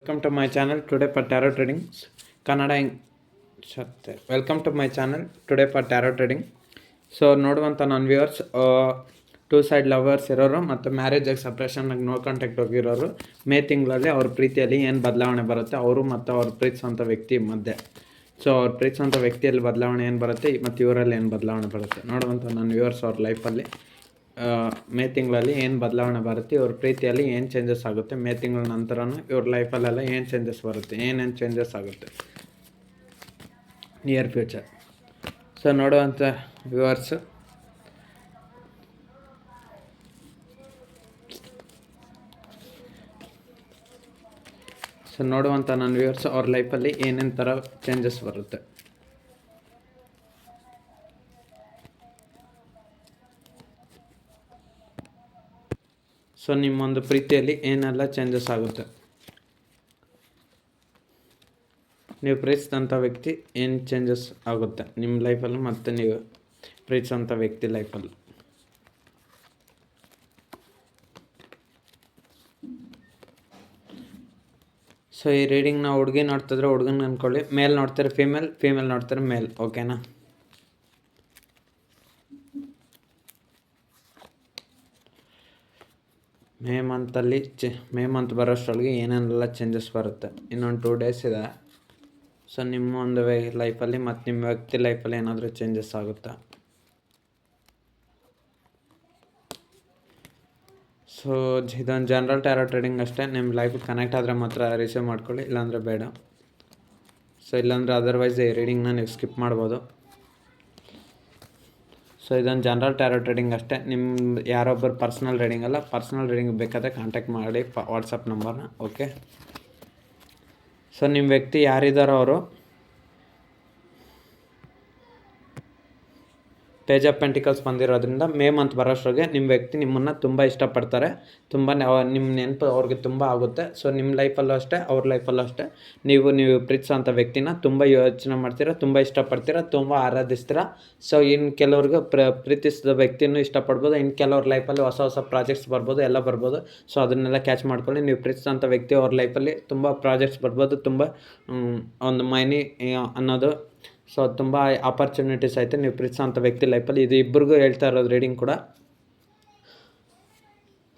Welcome to my channel today for tarot trading. Kannada welcome to my channel today for tarot trading. So ನೋಡುವಂಥ ನನ್ನ viewers two side lovers ಇರೋರು ಮತ್ತು ಮ್ಯಾರೇಜಾಗಿ ಸಪ್ರೇಷನ್ನಾಗಿ no contact ಹೋಗಿರೋರು May ತಿಂಗಳಲ್ಲಿ ಅವ್ರ ಪ್ರೀತಿಯಲ್ಲಿ ಏನು ಬದಲಾವಣೆ ಬರುತ್ತೆ ಅವರು ಮತ್ತು ಅವ್ರ ಪ್ರೀತಿಸುವಂಥ ವ್ಯಕ್ತಿ ಮಧ್ಯೆ. ಸೊ ಅವ್ರ ಪ್ರೀತಿಸುವಂಥ ವ್ಯಕ್ತಿಯಲ್ಲಿ ಬದಲಾವಣೆ ಏನು ಬರುತ್ತೆ ಮತ್ತು ಇವರಲ್ಲಿ ಏನು ಬದಲಾವಣೆ ಬರುತ್ತೆ ನೋಡುವಂಥ ನನ್ನ ವ್ಯೂವರ್ಸ್ ಅವ್ರ ಲೈಫಲ್ಲಿ ಮೇ ತಿಂಗಳಲ್ಲಿ ಏನು ಬದಲಾವಣೆ ಬರುತ್ತೆ, ಇವ್ರ ಪ್ರೀತಿಯಲ್ಲಿ ಏನು ಚೇಂಜಸ್ ಆಗುತ್ತೆ, ಮೇ ತಿಂಗಳ ನಂತರನೂ ಇವ್ರ ಲೈಫಲ್ಲೆಲ್ಲ ಏನು ಚೇಂಜಸ್ ಬರುತ್ತೆ, ಏನೇನು ಚೇಂಜಸ್ ಆಗುತ್ತೆ ನಿಯರ್ ಫ್ಯೂಚರ್. ಸೊ ನೋಡುವಂಥ ವ್ಯೂವರ್ಸು ನನ್ನ ವ್ಯೂವರ್ಸ್ ಅವ್ರ ಲೈಫಲ್ಲಿ ಏನೇನು ಥರ ಚೇಂಜಸ್ ಬರುತ್ತೆ. ಸೊ ನಿಮ್ಮೊಂದು ಪ್ರೀತಿಯಲ್ಲಿ ಏನೆಲ್ಲ ಚೇಂಜಸ್ ಆಗುತ್ತೆ, ನೀವು ಪ್ರೀತಿಸಿದಂಥ ವ್ಯಕ್ತಿ ಏನು ಚೇಂಜಸ್ ಆಗುತ್ತೆ ನಿಮ್ಮ ಲೈಫಲ್ಲಿ ಮತ್ತು ನೀವು ಪ್ರೀತಿಸೋಂಥ ವ್ಯಕ್ತಿ ಲೈಫಲ್ಲಿ. ಸೊ ಈ ರೀಡಿಂಗ್ನ ಹುಡುಗಿ ನೋಡ್ತಿದ್ರೆ ಹುಡುಗನ ಅಂದ್ಕೊಳ್ಳಿ, ಮೇಲ್ ನೋಡ್ತಾರೆ ಫೀಮೇಲ್ ನೋಡ್ತಾರೆ ಮೇಲ್, ಓಕೆನಾ? ಮೇ ಮಂತ್ ಬರೋಷ್ಟರೊಳಗೆ ಏನೇನೆಲ್ಲ ಚೇಂಜಸ್ ಬರುತ್ತೆ. ಇನ್ನೊಂದು 2 ಡೇಸ್ ಇದೆ. ಸೊ ನಿಮ್ಮ ಒಂದು ಲೈಫಲ್ಲಿ ಮತ್ತು ನಿಮ್ಮ ವ್ಯಕ್ತಿ ಲೈಫಲ್ಲಿ ಏನಾದರೂ ಚೇಂಜಸ್ ಆಗುತ್ತಾ? ಸೊ ಇದೊಂದು ಜನರಲ್ ಟ್ಯಾರೋ ಟ್ರೇಡಿಂಗ್ ಅಷ್ಟೇ. ನಿಮ್ಮ ಲೈಫಿಗೆ ಕನೆಕ್ಟ್ ಆದರೆ ಮಾತ್ರ ರಿಸೀವ್ ಮಾಡ್ಕೊಳ್ಳಿ, ಇಲ್ಲಾಂದರೆ ಬೇಡ. ಸೊ ಇಲ್ಲಾಂದರೆ ಅದರ್ವೈಸ್ ಈ ರೀಡಿಂಗ್ನ ನೀವು ಸ್ಕಿಪ್ ಮಾಡ್ಬೋದು. ಸೊ ಇದೊಂದು ಜನರಲ್ ಟ್ಯಾರೋ ಟ್ರೇಡಿಂಗ್ ಅಷ್ಟೇ. ನಿಮ್ಮ ಯಾರೊಬ್ಬರು ಪರ್ಸ್ನಲ್ ರೀಡಿಂಗ್ ಅಲ್ಲ. ಪರ್ಸ್ನಲ್ ರೀಡಿಂಗ್ ಬೇಕಾದರೆ ಕಾಂಟ್ಯಾಕ್ಟ್ ಮಾಡಿ ವಾಟ್ಸಪ್ ನಂಬರ್ನ, ಓಕೆ? ಸೊ ನಿಮ್ಮ ವ್ಯಕ್ತಿ ಯಾರಿದ್ದಾರೋ ಅವರು ಪೇಜ್ ಆಫ್ ಪೆಂಟಿಕಲ್ಸ್ ಬಂದಿರೋದ್ರಿಂದ ಮೇ ಮಂತ್ ಬರೋಷ್ಟ್ರಿಗೆ ನಿಮ್ಮ ವ್ಯಕ್ತಿ ನಿಮ್ಮನ್ನು ತುಂಬ ಇಷ್ಟಪಡ್ತಾರೆ, ತುಂಬ ನಿಮ್ಮ ನೆನಪು ಅವ್ರಿಗೆ ತುಂಬ ಆಗುತ್ತೆ. ಸೊ ನಿಮ್ಮ ಲೈಫಲ್ಲೂ ಅಷ್ಟೇ ಅವ್ರ ಲೈಫಲ್ಲೂ ಅಷ್ಟೇ ನೀವು ಪ್ರೀತಿಸೋಂಥ ವ್ಯಕ್ತಿನ ತುಂಬ ಯೋಚನೆ ಮಾಡ್ತೀರಾ, ತುಂಬ ಇಷ್ಟಪಡ್ತೀರಾ, ತುಂಬ ಆರಾಧಿಸ್ತೀರಾ. ಸೊ ಇನ್ನು ಕೆಲವ್ರಿಗೆ ಪ್ರೀತಿಸಿದ ವ್ಯಕ್ತಿನೂ ಇಷ್ಟಪಡ್ಬೋದು, ಇನ್ನು ಕೆಲವ್ರ ಲೈಫಲ್ಲಿ ಹೊಸ ಪ್ರಾಜೆಕ್ಟ್ಸ್ ಬರ್ಬೋದು, ಎಲ್ಲ ಬರ್ಬೋದು. ಸೊ ಅದನ್ನೆಲ್ಲ ಕ್ಯಾಚ್ ಮಾಡ್ಕೊಳ್ಳಿ. ನೀವು ಪ್ರೀತಿಸೋಂಥ ವ್ಯಕ್ತಿ ಅವ್ರ ಲೈಫಲ್ಲಿ ತುಂಬ ಪ್ರಾಜೆಕ್ಟ್ಸ್ ಬರ್ಬೋದು, ತುಂಬ ಒಂದು ಮನಿ ಅನ್ನೋದು. ಸೊ ತುಂಬ ಆಪರ್ಚುನಿಟೀಸ್ ಐತೆ ನೀವು ಪ್ರೀತಿಸೋಂಥ ವ್ಯಕ್ತಿ ಲೈಫಲ್ಲಿ. ಇದು ಇಬ್ಬರಿಗೂ ಹೇಳ್ತಾ ಇರೋದು ರೀಡಿಂಗ್ ಕೂಡ.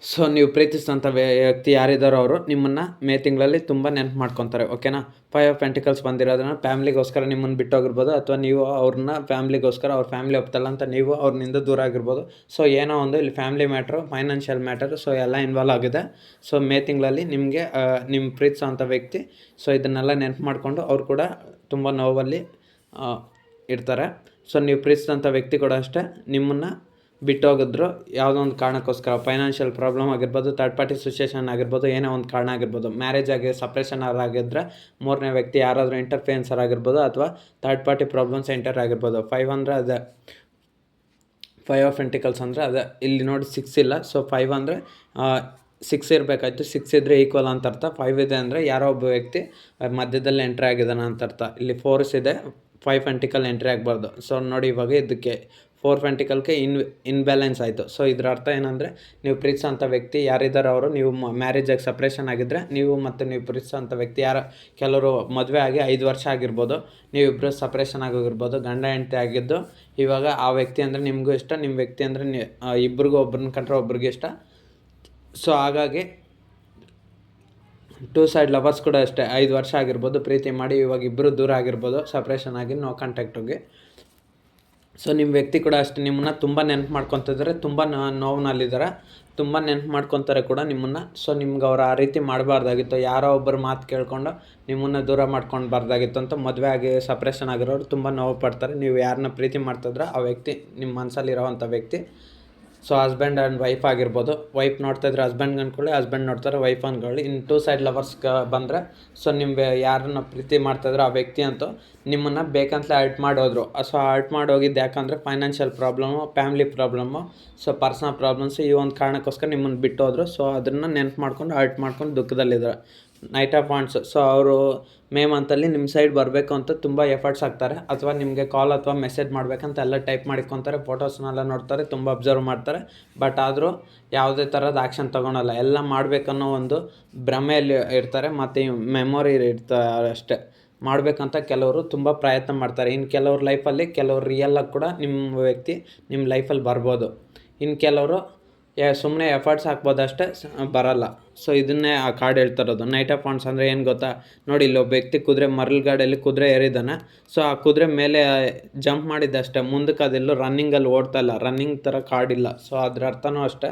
ಸೊ ನೀವು ಪ್ರೀತಿಸಿದಂಥ ವ್ಯಕ್ತಿ ಯಾರಿದ್ದಾರೋ ಅವರು ನಿಮ್ಮನ್ನು ಮೇ ತಿಂಗಳಲ್ಲಿ ತುಂಬ ನೆನಪು ಮಾಡ್ಕೊತಾರೆ, ಓಕೆನಾ? 5 ಆಫ್ ಪೆಂಟಿಕಲ್ಸ್ ಬಂದಿರೋದನ್ನ ಫ್ಯಾಮ್ಲಿಗೋಸ್ಕರ ನಿಮ್ಮನ್ನು ಬಿಟ್ಟೋಗಿರ್ಬೋದು, ಅಥವಾ ನೀವು ಅವ್ರನ್ನ ಫ್ಯಾಮ್ಲಿಗೋಸ್ಕರ ಅವ್ರ ಫ್ಯಾಮ್ಲಿ ಒಪ್ತಲ್ಲ ಅಂತ ನೀವು ಅವ್ರನಿಂದ ದೂರ ಆಗಿರ್ಬೋದು. ಸೊ ಏನೋ ಒಂದು ಇಲ್ಲಿ family matter, financial matter, so ಎಲ್ಲ ಇನ್ವಾಲ್ವ್ ಆಗಿದೆ. ಸೊ ಮೇ ತಿಂಗಳಲ್ಲಿ ನಿಮಗೆ ನಿಮ್ಮ ಪ್ರೀತಿಸೋಂಥ ವ್ಯಕ್ತಿ ಸೊ ಇದನ್ನೆಲ್ಲ ನೆನಪು ಮಾಡಿಕೊಂಡು ಅವ್ರು ಕೂಡ ತುಂಬ ನೋವಲ್ಲಿ ಇರ್ತಾರೆ. ಸೊ ನೀವು ಪ್ರೀತಿಸಿದಂಥ ವ್ಯಕ್ತಿ ಕೂಡ ಅಷ್ಟೇ ನಿಮ್ಮನ್ನು ಬಿಟ್ಟು ಹೋಗಿದ್ರು ಯಾವುದೋ ಒಂದು ಕಾರಣಕ್ಕೋಸ್ಕರ, ಫೈನಾನ್ಷಿಯಲ್ ಪ್ರಾಬ್ಲಮ್ ಆಗಿರ್ಬೋದು, ಥರ್ಡ್ ಪಾರ್ಟಿ ಸಿಚುಯೇಷನ್ ಆಗಿರ್ಬೋದು, ಏನೋ ಒಂದು ಕಾರಣ ಆಗಿರ್ಬೋದು, ಮ್ಯಾರೇಜ್ ಆಗಿ ಸಪ್ರೇಷನ್ ಆಗಿದ್ದರೆ ಮೂರನೇ ವ್ಯಕ್ತಿ ಯಾರಾದರೂ ಇಂಟರ್ಫಿಯನ್ಸರ್ ಆಗಿರ್ಬೋದು, ಅಥವಾ ಥರ್ಡ್ ಪಾರ್ಟಿ ಪ್ರಾಬ್ಲಮ್ಸ್ ಎಂಟರ್ ಆಗಿರ್ಬೋದು. 5 ಅಂದರೆ ಅದೇ 5 ಆಫ್ ಪೆಂಟಿಕಲ್ಸ್ ಅಂದರೆ ಅದೇ. ಇಲ್ಲಿ ನೋಡಿ 6 ಇಲ್ಲ. ಸೊ 5 ಅಂದರೆ 6 ಇರಬೇಕಾಯ್ತು. 6 ಇದ್ದರೆ ಈಕ್ವಲ್ ಅಂತ ಅರ್ಥ. 5 ಇದೆ ಅಂದರೆ ಯಾರೋ ಒಬ್ಬ ವ್ಯಕ್ತಿ ಮಧ್ಯದಲ್ಲಿ ಎಂಟ್ರಿ ಆಗಿದ್ದಾನೆ ಅಂತ ಅರ್ಥ. ಇಲ್ಲಿ 4 ಇದೆ, 5 ಪೆಂಟಿಕಲ್ ಎಂಟ್ರಿ ಆಗಬಾರ್ದು. ಸೊ ನೋಡಿ ಇವಾಗ ಇದಕ್ಕೆ 4 ಪೆಂಟಿಕಲ್ಗೆ ಇನ್ಬ್ಯಾಲೆನ್ಸ್ ಆಯಿತು. ಸೊ ಇದರ ಅರ್ಥ ಏನಂದರೆ ನೀವು ಪ್ರೀತಿಸೋಂಥ ವ್ಯಕ್ತಿ ಯಾರಿದ್ದಾರೆ ಅವರು ನೀವು ಮ್ಯಾರೇಜಾಗಿ ಸಪ್ರೇಷನ್ ಆಗಿದ್ದರೆ ನೀವು ಮತ್ತು ನೀವು ಪ್ರೀತಿಸೋಂಥ ವ್ಯಕ್ತಿ ಕೆಲವರು ಮದುವೆ ಆಗಿ 5 ವರ್ಷ ಆಗಿರ್ಬೋದು, ನೀವಿಬ್ಬರು ಸಪ್ರೇಷನ್ ಆಗೋಗಿರ್ಬೋದು, ಗಂಡ ಹೆಂಡತಿ ಆಗಿದ್ದು. ಇವಾಗ ಆ ವ್ಯಕ್ತಿ ಅಂದರೆ ನಿಮಗೂ ಇಷ್ಟ, ನಿಮ್ಮ ವ್ಯಕ್ತಿ ಅಂದರೆ ಇಬ್ಬರಿಗೂ ಒಬ್ರನ್ನ ಕಂಡ್ರೆ ಒಬ್ರಿಗೆ ಇಷ್ಟ. ಸೊ ಹಾಗಾಗಿ 2 ಸೈಡ್ ಲವರ್ಸ್ ಕೂಡ ಅಷ್ಟೇ 5 ವರ್ಷ ಆಗಿರ್ಬೋದು ಪ್ರೀತಿ ಮಾಡಿ, ಇವಾಗ ಇಬ್ಬರು ದೂರ ಆಗಿರ್ಬೋದು, ಸಪ್ರೇಷನ್ ಆಗಿ ನೋ ಕಾಂಟ್ಯಾಕ್ಟ್ ಹೋಗಿ. ಸೊ ನಿಮ್ಮ ವ್ಯಕ್ತಿ ಕೂಡ ಅಷ್ಟೇ ನಿಮ್ಮನ್ನು ತುಂಬ ನೆನಪು ಮಾಡ್ಕೊತಿದ್ದಾರೆ, ತುಂಬ ನೋವಿನಲ್ಲಿದ್ದಾರೆ, ತುಂಬ ನೆನಪು ಮಾಡ್ಕೊತಾರೆ ಕೂಡ ನಿಮ್ಮನ್ನು. ಸೊ ನಿಮ್ಗೆ ಅವ್ರು ಆ ರೀತಿ ಮಾಡಬಾರ್ದಾಗಿತ್ತು, ಯಾರೋ ಒಬ್ಬರು ಮಾತು ಕೇಳ್ಕೊಂಡು ನಿಮ್ಮನ್ನು ದೂರ ಮಾಡ್ಕೊಳ್ಬಾರ್ದಾಗಿತ್ತು ಅಂತ. ಮದುವೆ ಆಗಿ ಸಪ್ರೇಷನ್ ಆಗಿರೋರು ತುಂಬ ನೋವು ಪಡ್ತಾರೆ. ನೀವು ಯಾರನ್ನ ಪ್ರೀತಿ ಮಾಡ್ತಿದ್ರೆ ಆ ವ್ಯಕ್ತಿ ನಿಮ್ಮ ಮನಸ್ಸಲ್ಲಿರೋವಂಥ ವ್ಯಕ್ತಿ. ಸೊ ಹಸ್ಬೆಂಡ್ ಆ್ಯಂಡ್ ವೈಫ್ ಆಗಿರ್ಬೋದು. ವೈಫ್ ನೋಡ್ತಾಯಿದ್ರೆ ಹಸ್ಬೆಂಡ್ ಅಂದ್ಕೊಳ್ಳಿ, ಹಸ್ಬೆಂಡ್ ನೋಡ್ತಾರೆ ವೈಫ್ ಅಂದ್ಕೊಳ್ಳಿ. ಇನ್ನು 2 ಸೈಡ್ ಲವರ್ಸ್ಗೆ ಬಂದರೆ ಸೊ ನಿಮ್ಮ ಯಾರನ್ನ ಪ್ರೀತಿ ಮಾಡ್ತಾಯಿದ್ರೆ ಆ ವ್ಯಕ್ತಿ ಅಂತೂ ನಿಮ್ಮನ್ನು ಬೇಕಂತಲೇ ಹರ್ಟ್ ಮಾಡೋದ್ರು. ಸೊ ಹರ್ಟ್ ಮಾಡೋಗಿದ್ದು ಯಾಕಂದರೆ financial problem, family problem, so personal problems, ಈ ಒಂದು ಕಾರಣಕ್ಕೋಸ್ಕರ ನಿಮ್ಮನ್ನು ಬಿಟ್ಟು ಹೋದ್ರು. ಸೊ ಅದನ್ನು ನೆನಪು ಮಾಡ್ಕೊಂಡು ಹರ್ಟ್ ಮಾಡ್ಕೊಂಡು ದುಃಖದಲ್ಲಿದ್ದಾರೆ. Knight of wands. ಸೊ ಅವರು ಮೇ ಮಂತಲ್ಲಿ ನಿಮ್ಮ ಸೈಡ್ ಬರಬೇಕು ಅಂತ ತುಂಬ ಎಫರ್ಟ್ಸ್ ಹಾಕ್ತಾರೆ, ಅಥವಾ ನಿಮಗೆ ಕಾಲ್ ಅಥವಾ ಮೆಸೇಜ್ ಮಾಡಬೇಕಂತ ಎಲ್ಲ ಟೈಪ್ ಮಾಡಿಕೊತಾರೆ, ಫೋಟೋಸ್ನೆಲ್ಲ ನೋಡ್ತಾರೆ, ತುಂಬ ಅಬ್ಸರ್ವ್ ಮಾಡ್ತಾರೆ. ಬಟ್ ಆದರೂ ಯಾವುದೇ ಥರದ ಆ್ಯಕ್ಷನ್ ತೊಗೊಳಲ್ಲ. ಎಲ್ಲ ಮಾಡಬೇಕನ್ನೋ ಒಂದು ಭ್ರಮೆಯಲ್ಲಿ ಇರ್ತಾರೆ, ಮತ್ತು ಮೆಮೊರಿ ಇರ್ತಾರೆ ಅಷ್ಟೇ. ಮಾಡಬೇಕಂತ ಕೆಲವರು ತುಂಬ ಪ್ರಯತ್ನ ಮಾಡ್ತಾರೆ. ಇನ್ನು ಕೆಲವ್ರ ಲೈಫಲ್ಲಿ ಕೆಲವ್ರು ರಿಯಲಾಗಿ ಕೂಡ ನಿಮ್ಮ ವ್ಯಕ್ತಿ ನಿಮ್ಮ ಲೈಫಲ್ಲಿ ಬರ್ಬೋದು. ಇನ್ನು ಕೆಲವರು ಸುಮ್ಮನೆ ಎಫರ್ಟ್ಸ್ ಹಾಕ್ಬೋದಷ್ಟೇ, ಬರಲ್ಲ. ಸೊ ಇದನ್ನೇ ಆ ಕಾರ್ಡ್ ಹೇಳ್ತಿರೋದು. ನೈಟ್ ಆಫ್ ವಾಂಡ್ಸ್ ಅಂದರೆ ಏನು ಗೊತ್ತಾ? ನೋಡಿ, ಇಲ್ಲಿ ಒಬ್ಬ ವ್ಯಕ್ತಿ ಮರಳು ಗಾಡಿಯಲ್ಲಿ ಕುದುರೆ ಏರಿದ್ದಾನೆ. ಸೊ ಆ ಕುದುರೆ ಮೇಲೆ ಜಂಪ್ ಮಾಡಿದ್ದಷ್ಟೇ, ಮುಂದಕ್ಕೆ ಅದೆಲ್ಲೂ ರನ್ನಿಂಗಲ್ಲಿ ಓಡ್ತಾ ಇಲ್ಲ, ರನ್ನಿಂಗ್ ಥರ ಕಾರ್ಡ್ ಇಲ್ಲ. ಸೊ ಇದ್ರ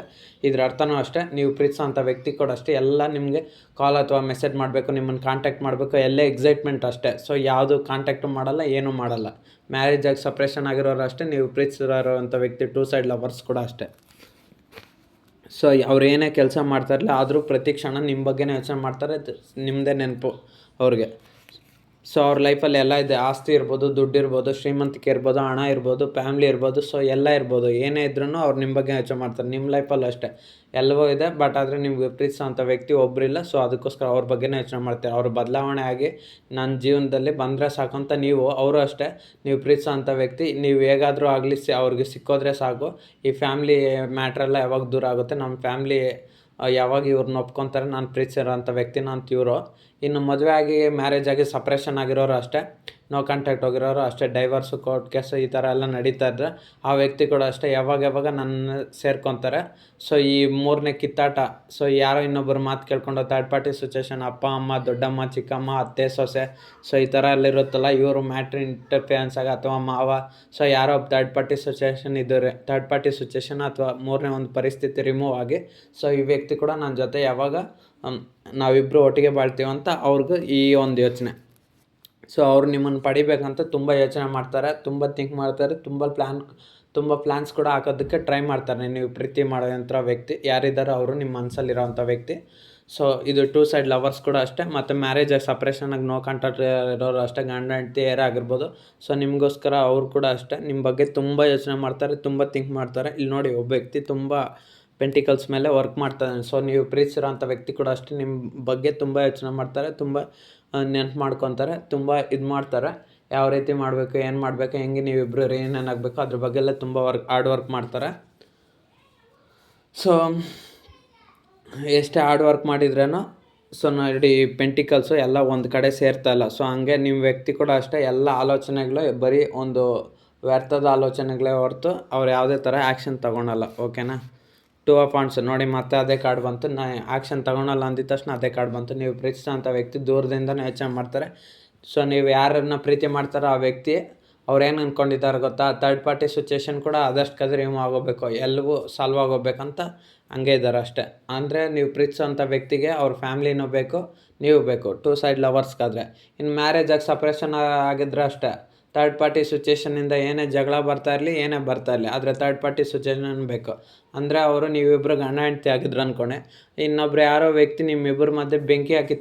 ಅರ್ಥನೂ ಅಷ್ಟೇ. ನೀವು ಪ್ರೀತಿಸೋಂಥ ವ್ಯಕ್ತಿ ಕೂಡ ಅಷ್ಟೇ, ಎಲ್ಲ ನಿಮಗೆ ಕಾಲ್ ಅಥವಾ ಮೆಸೇಜ್ ಮಾಡಬೇಕು, ನಿಮ್ಮನ್ನು ಕಾಂಟ್ಯಾಕ್ಟ್ ಮಾಡಬೇಕು, ಎಲ್ಲ ಎಕ್ಸೈಟ್ಮೆಂಟ್ ಅಷ್ಟೇ. ಸೊ ಯಾವುದು ಕಾಂಟ್ಯಾಕ್ಟು ಮಾಡಲ್ಲ, ಏನೂ ಮಾಡಲ್ಲ. ಮ್ಯಾರೇಜ್ ಆಗಿ ಸಪ್ರೇಷನ್ ಆಗಿರೋರು ಅಷ್ಟೇ, ನೀವು ಪ್ರೀತಿಸಿರೋಂಥ ವ್ಯಕ್ತಿ 2 ಸೈಡ್ ಲವರ್ಸ್ ಕೂಡ ಅಷ್ಟೇ. ಸೊ ಅವ್ರು ಏನೇ ಕೆಲಸ ಮಾಡ್ತಾಯಿರಲಿಲ್ಲ, ಆದರೂ ಪ್ರತಿ ಕ್ಷಣ ನಿಮ್ಮ ಬಗ್ಗೆನೇ ಯೋಚನೆ ಮಾಡ್ತಾರೆ, ನಿಮ್ಮದೇ ನೆನಪು ಅವ್ರಿಗೆ. ಸೊ ಅವ್ರ ಲೈಫಲ್ಲಿ ಎಲ್ಲ ಇದೆ. ಆಸ್ತಿ ಇರ್ಬೋದು, ದುಡ್ಡು ಇರ್ಬೋದು, ಶ್ರೀಮಂತಿಕೆ ಇರ್ಬೋದು, ಹಣ ಇರ್ಬೋದು, ಫ್ಯಾಮ್ಲಿ ಇರ್ಬೋದು. ಸೊ ಎಲ್ಲ ಇರ್ಬೋದು, ಏನೇ ಇದ್ರೂ ಅವ್ರು ನಿಮ್ಮ ಬಗ್ಗೆ ಯೋಚನೆ ಮಾಡ್ತಾರೆ. ನಿಮ್ಮ ಲೈಫಲ್ಲೂ ಅಷ್ಟೇ ಎಲ್ಲವೂ ಇದೆ, ಬಟ್ ಆದರೆ ನಿಮ್ಗೆ ಪ್ರೀತಿಸೋಂಥ ವ್ಯಕ್ತಿ ಒಬ್ಬರಿಲ್ಲ. ಸೊ ಅದಕ್ಕೋಸ್ಕರ ಅವ್ರ ಬಗ್ಗೆನೇ ಯೋಚನೆ ಮಾಡ್ತಾರೆ. ಅವ್ರು ಬದಲಾವಣೆ ಆಗಿ ನನ್ನ ಜೀವನದಲ್ಲಿ ಬಂದರೆ ಸಾಕಂತ ನೀವು, ಅವರು ಅಷ್ಟೇ, ನೀವು ಪ್ರೀತಿಸೋಂಥ ವ್ಯಕ್ತಿ ನೀವು ಹೇಗಾದರೂ ಆಗಲಿ ಅವ್ರಿಗೆ ಸಿಕ್ಕೋದ್ರೆ ಸಾಕು. ಈ ಫ್ಯಾಮ್ಲಿ ಮ್ಯಾಟ್ರೆಲ್ಲ ಯಾವಾಗ ದೂರ ಆಗುತ್ತೆ, ನಮ್ಮ ಫ್ಯಾಮ್ಲಿ ಯಾವಾಗ ಇವ್ರನ್ನ ಒಪ್ಕೊತಾರೆ, ನಾನು ಪ್ರೀತಿಸಿರೋಂಥ ವ್ಯಕ್ತಿನ ಅಂತ ಇವರು. ಇನ್ನು ಮದುವೆ ಆಗಿ ಮ್ಯಾರೇಜ್ ಆಗಿ ಸಪ್ರೇಷನ್ ಆಗಿರೋರು ಅಷ್ಟೇ, ನೋ ಕಾಂಟ್ಯಾಕ್ಟ್ ಹೋಗಿರೋರು ಅಷ್ಟೇ, ಡೈವರ್ಸು, ಕೋರ್ಟ್ ಕೇಸು ಈ ಥರ ಎಲ್ಲ ನಡೀತಾ ಇದ್ದರೆ ಆ ವ್ಯಕ್ತಿ ಕೂಡ ಅಷ್ಟೇ ಯಾವಾಗ ನನ್ನ ಸೇರ್ಕೊತಾರೆ. ಸೊ ಈ 3ನೇ ಕಿತ್ತಾಟ. ಸೊ ಯಾರೋ ಇನ್ನೊಬ್ಬರು ಮಾತು ಕೇಳ್ಕೊಂಡು ಥರ್ಡ್ ಪಾರ್ಟಿ ಸಿಚುವೇಷನ್, ಅಪ್ಪ ಅಮ್ಮ, ದೊಡ್ಡಮ್ಮ, ಚಿಕ್ಕಮ್ಮ, ಅತ್ತೆ, ಸೊಸೆ, ಸೊ ಈ ಥರ ಎಲ್ಲ ಇರುತ್ತಲ್ಲ, ಇವರು ಮ್ಯಾಟ್ರ್ ಇಂಟರ್ಫಿಯರೆನ್ಸ್ ಆಗಿ ಅಥವಾ ಮಾವ, ಸೊ ಯಾರೋ ಥರ್ಡ್ ಪಾರ್ಟಿ ಸಿಚುವೇಷನ್ ಇದ್ದಾರೆ, ಥರ್ಡ್ ಪಾರ್ಟಿ ಸಿಚುವೇಷನ್ ಅಥವಾ 3ನೇ ಒಂದು ಪರಿಸ್ಥಿತಿ ರಿಮೂವ್ ಆಗಿ, ಸೊ ಈ ವ್ಯಕ್ತಿ ಕೂಡ ನನ್ನ ಜೊತೆ ಯಾವಾಗ ನಾವಿಬ್ಬರು ಒಟ್ಟಿಗೆ ಬಾಳ್ತೀವಂತ ಅವ್ರಿಗೂ ಈ ಒಂದು ಯೋಚನೆ. ಸೊ ಅವ್ರು ನಿಮ್ಮನ್ನು ಪಡಿಬೇಕಂತ ತುಂಬ ಯೋಚನೆ ಮಾಡ್ತಾರೆ, ತುಂಬ ಥಿಂಕ್ ಮಾಡ್ತಾರೆ, ತುಂಬ ಪ್ಲ್ಯಾನ್ಸ್ ಕೂಡ ಹಾಕೋದಕ್ಕೆ ಟ್ರೈ ಮಾಡ್ತಾರೆ. ನೀವು ಪ್ರೀತಿ ಮಾಡೋಂಥ ವ್ಯಕ್ತಿ ಯಾರಿದ್ದಾರೋ ಅವರು ನಿಮ್ಮ ಮನಸ್ಸಲ್ಲಿರೋವಂಥ ವ್ಯಕ್ತಿ. ಸೊ ಇದು 2 ಸೈಡ್ ಲವರ್ಸ್ ಕೂಡ ಅಷ್ಟೇ, ಮತ್ತು ಮ್ಯಾರೇಜ್ ಸಪ್ರೇಷನಾಗಿ ನೋ ಕಾಂಟ್ಯಾಕ್ಟ್ ಇರೋರು ಅಷ್ಟೇ, ಗಂಡ ಹೆಂಡತಿ ಏರೇ ಆಗಿರ್ಬೋದು. ಸೊ ನಿಮಗೋಸ್ಕರ ಅವ್ರು ಕೂಡ ಅಷ್ಟೇ ನಿಮ್ಮ ಬಗ್ಗೆ ತುಂಬ ಯೋಚನೆ ಮಾಡ್ತಾರೆ, ತುಂಬ ಥಿಂಕ್ ಮಾಡ್ತಾರೆ. ಇಲ್ಲಿ ನೋಡಿ, ಒಬ್ಬ ವ್ಯಕ್ತಿ ತುಂಬ ಪೆಂಟಿಕಲ್ಸ್ ಮೇಲೆ ವರ್ಕ್ ಮಾಡ್ತಾನೆ. ಸೊ ನೀವು ಪ್ರೀತಿಸಿರೋಂಥ ವ್ಯಕ್ತಿ ಕೂಡ ಅಷ್ಟೇ ನಿಮ್ಮ ಬಗ್ಗೆ ತುಂಬ ಯೋಚನೆ ಮಾಡ್ತಾರೆ, ತುಂಬ ನೆನಪು ಮಾಡ್ಕೊತಾರೆ, ತುಂಬ ಇದು ಮಾಡ್ತಾರೆ. ಯಾವ ರೀತಿ ಮಾಡಬೇಕು, ಏನು ಮಾಡಬೇಕು, ಹೆಂಗೆ ನೀವಿಬ್ಬರು ಏನೇನಾಗಬೇಕು ಅದ್ರ ಬಗ್ಗೆ ಎಲ್ಲ ತುಂಬ ಹಾರ್ಡ್ ವರ್ಕ್ ಮಾಡ್ತಾರೆ. ಸೊ ಎಷ್ಟೇ ಹಾರ್ಡ್ ವರ್ಕ್ ಮಾಡಿದ್ರೇನೋ ಸೊ ನೋಡಿ, ಪೆಂಟಿಕಲ್ಸು ಎಲ್ಲ ಒಂದು ಕಡೆ ಸೇರ್ತಾ ಇಲ್ಲ. ಸೊ ಹಂಗೆ ನಿಮ್ಮ ವ್ಯಕ್ತಿ ಕೂಡ ಅಷ್ಟೇ, ಎಲ್ಲ ಆಲೋಚನೆಗಳು ಬರೀ ಒಂದು ವ್ಯರ್ಥದ ಆಲೋಚನೆಗಳೇ ಹೊರತು ಅವ್ರು ಯಾವುದೇ ಥರ ಆ್ಯಕ್ಷನ್ ತೊಗೊಳಲ್ಲ. ಓಕೆನಾ? 2 ಆಫ್ ವಾಂಡ್ಸ್ ನೋಡಿ, ಮತ್ತೆ ಅದೇ ಕಾರ್ಡ್ ಬಂತು. ಆ್ಯಕ್ಷನ್ ತೊಗೊಳಲ್ಲ ಅಂದಿದ ತಕ್ಷಣ ಅದೇ ಕಾರ್ಡ್ ಬಂತು. ನೀವು ಪ್ರೀತಿಸೋಂಥ ವ್ಯಕ್ತಿ ದೂರದಿಂದನೇ ಯೋಚನೆ ಮಾಡ್ತಾರೆ. ಸೊ ನೀವು ಯಾರನ್ನು ಪ್ರೀತಿ ಮಾಡ್ತಾರೋ ಆ ವ್ಯಕ್ತಿ ಅವ್ರೇನು ಅಂದ್ಕೊಂಡಿದ್ದಾರೆ ಗೊತ್ತಾ, ಥರ್ಡ್ ಪಾರ್ಟಿ ಸಿಚುವೇಷನ್ ಕೂಡ ಆದಷ್ಟು ಕದ್ರೆ ರಿಮೂವ್ ಆಗೋಬೇಕು, ಎಲ್ಲವೂ ಸಾಲ್ವ್ ಆಗೋಗ್ಬೇಕಂತ ಹಂಗೆ ಇದ್ದಾರೆ ಅಷ್ಟೇ. ಅಂದರೆ ನೀವು ಪ್ರೀತಿಸೋಂಥ ವ್ಯಕ್ತಿಗೆ ಅವ್ರ ಫ್ಯಾಮ್ಲಿನೂ ಬೇಕು, ನೀವು ಬೇಕು, 2 ಸೈಡ್ ಲವರ್ಸ್ಗಾದರೆ. ಇನ್ನು ಮ್ಯಾರೇಜ್ ಆಗಿ ಸಪ್ರೇಷನ್ ಆಗಿದ್ರೆ ಅಷ್ಟೇ, ಥರ್ಡ್ ಪಾರ್ಟಿ ಸಿಚುವೇಷನಿಂದ ಏನೇ ಜಗಳ ಬರ್ತಾ ಇರಲಿ, ಏನೇ ಬರ್ತಾ ಇರಲಿ, ಆದರೆ ಥರ್ಡ್ ಪಾರ್ಟಿ ಸಿಚುವೇಷನ್ ಬೇಕು. ಅಂದರೆ ಅವರು ನೀವಿಬ್ಬರು ಗಂಡ ಹೆಂಡ್ತಿ ಆಗಿದ್ರು ಅಂದ್ಕೊಂಡೆ, ಇನ್ನೊಬ್ರು ಯಾರೋ ವ್ಯಕ್ತಿ ನಿಮ್ಮಿಬ್ಬರ ಮಧ್ಯೆ ಬೆಂಕಿ ಹಾಕಿ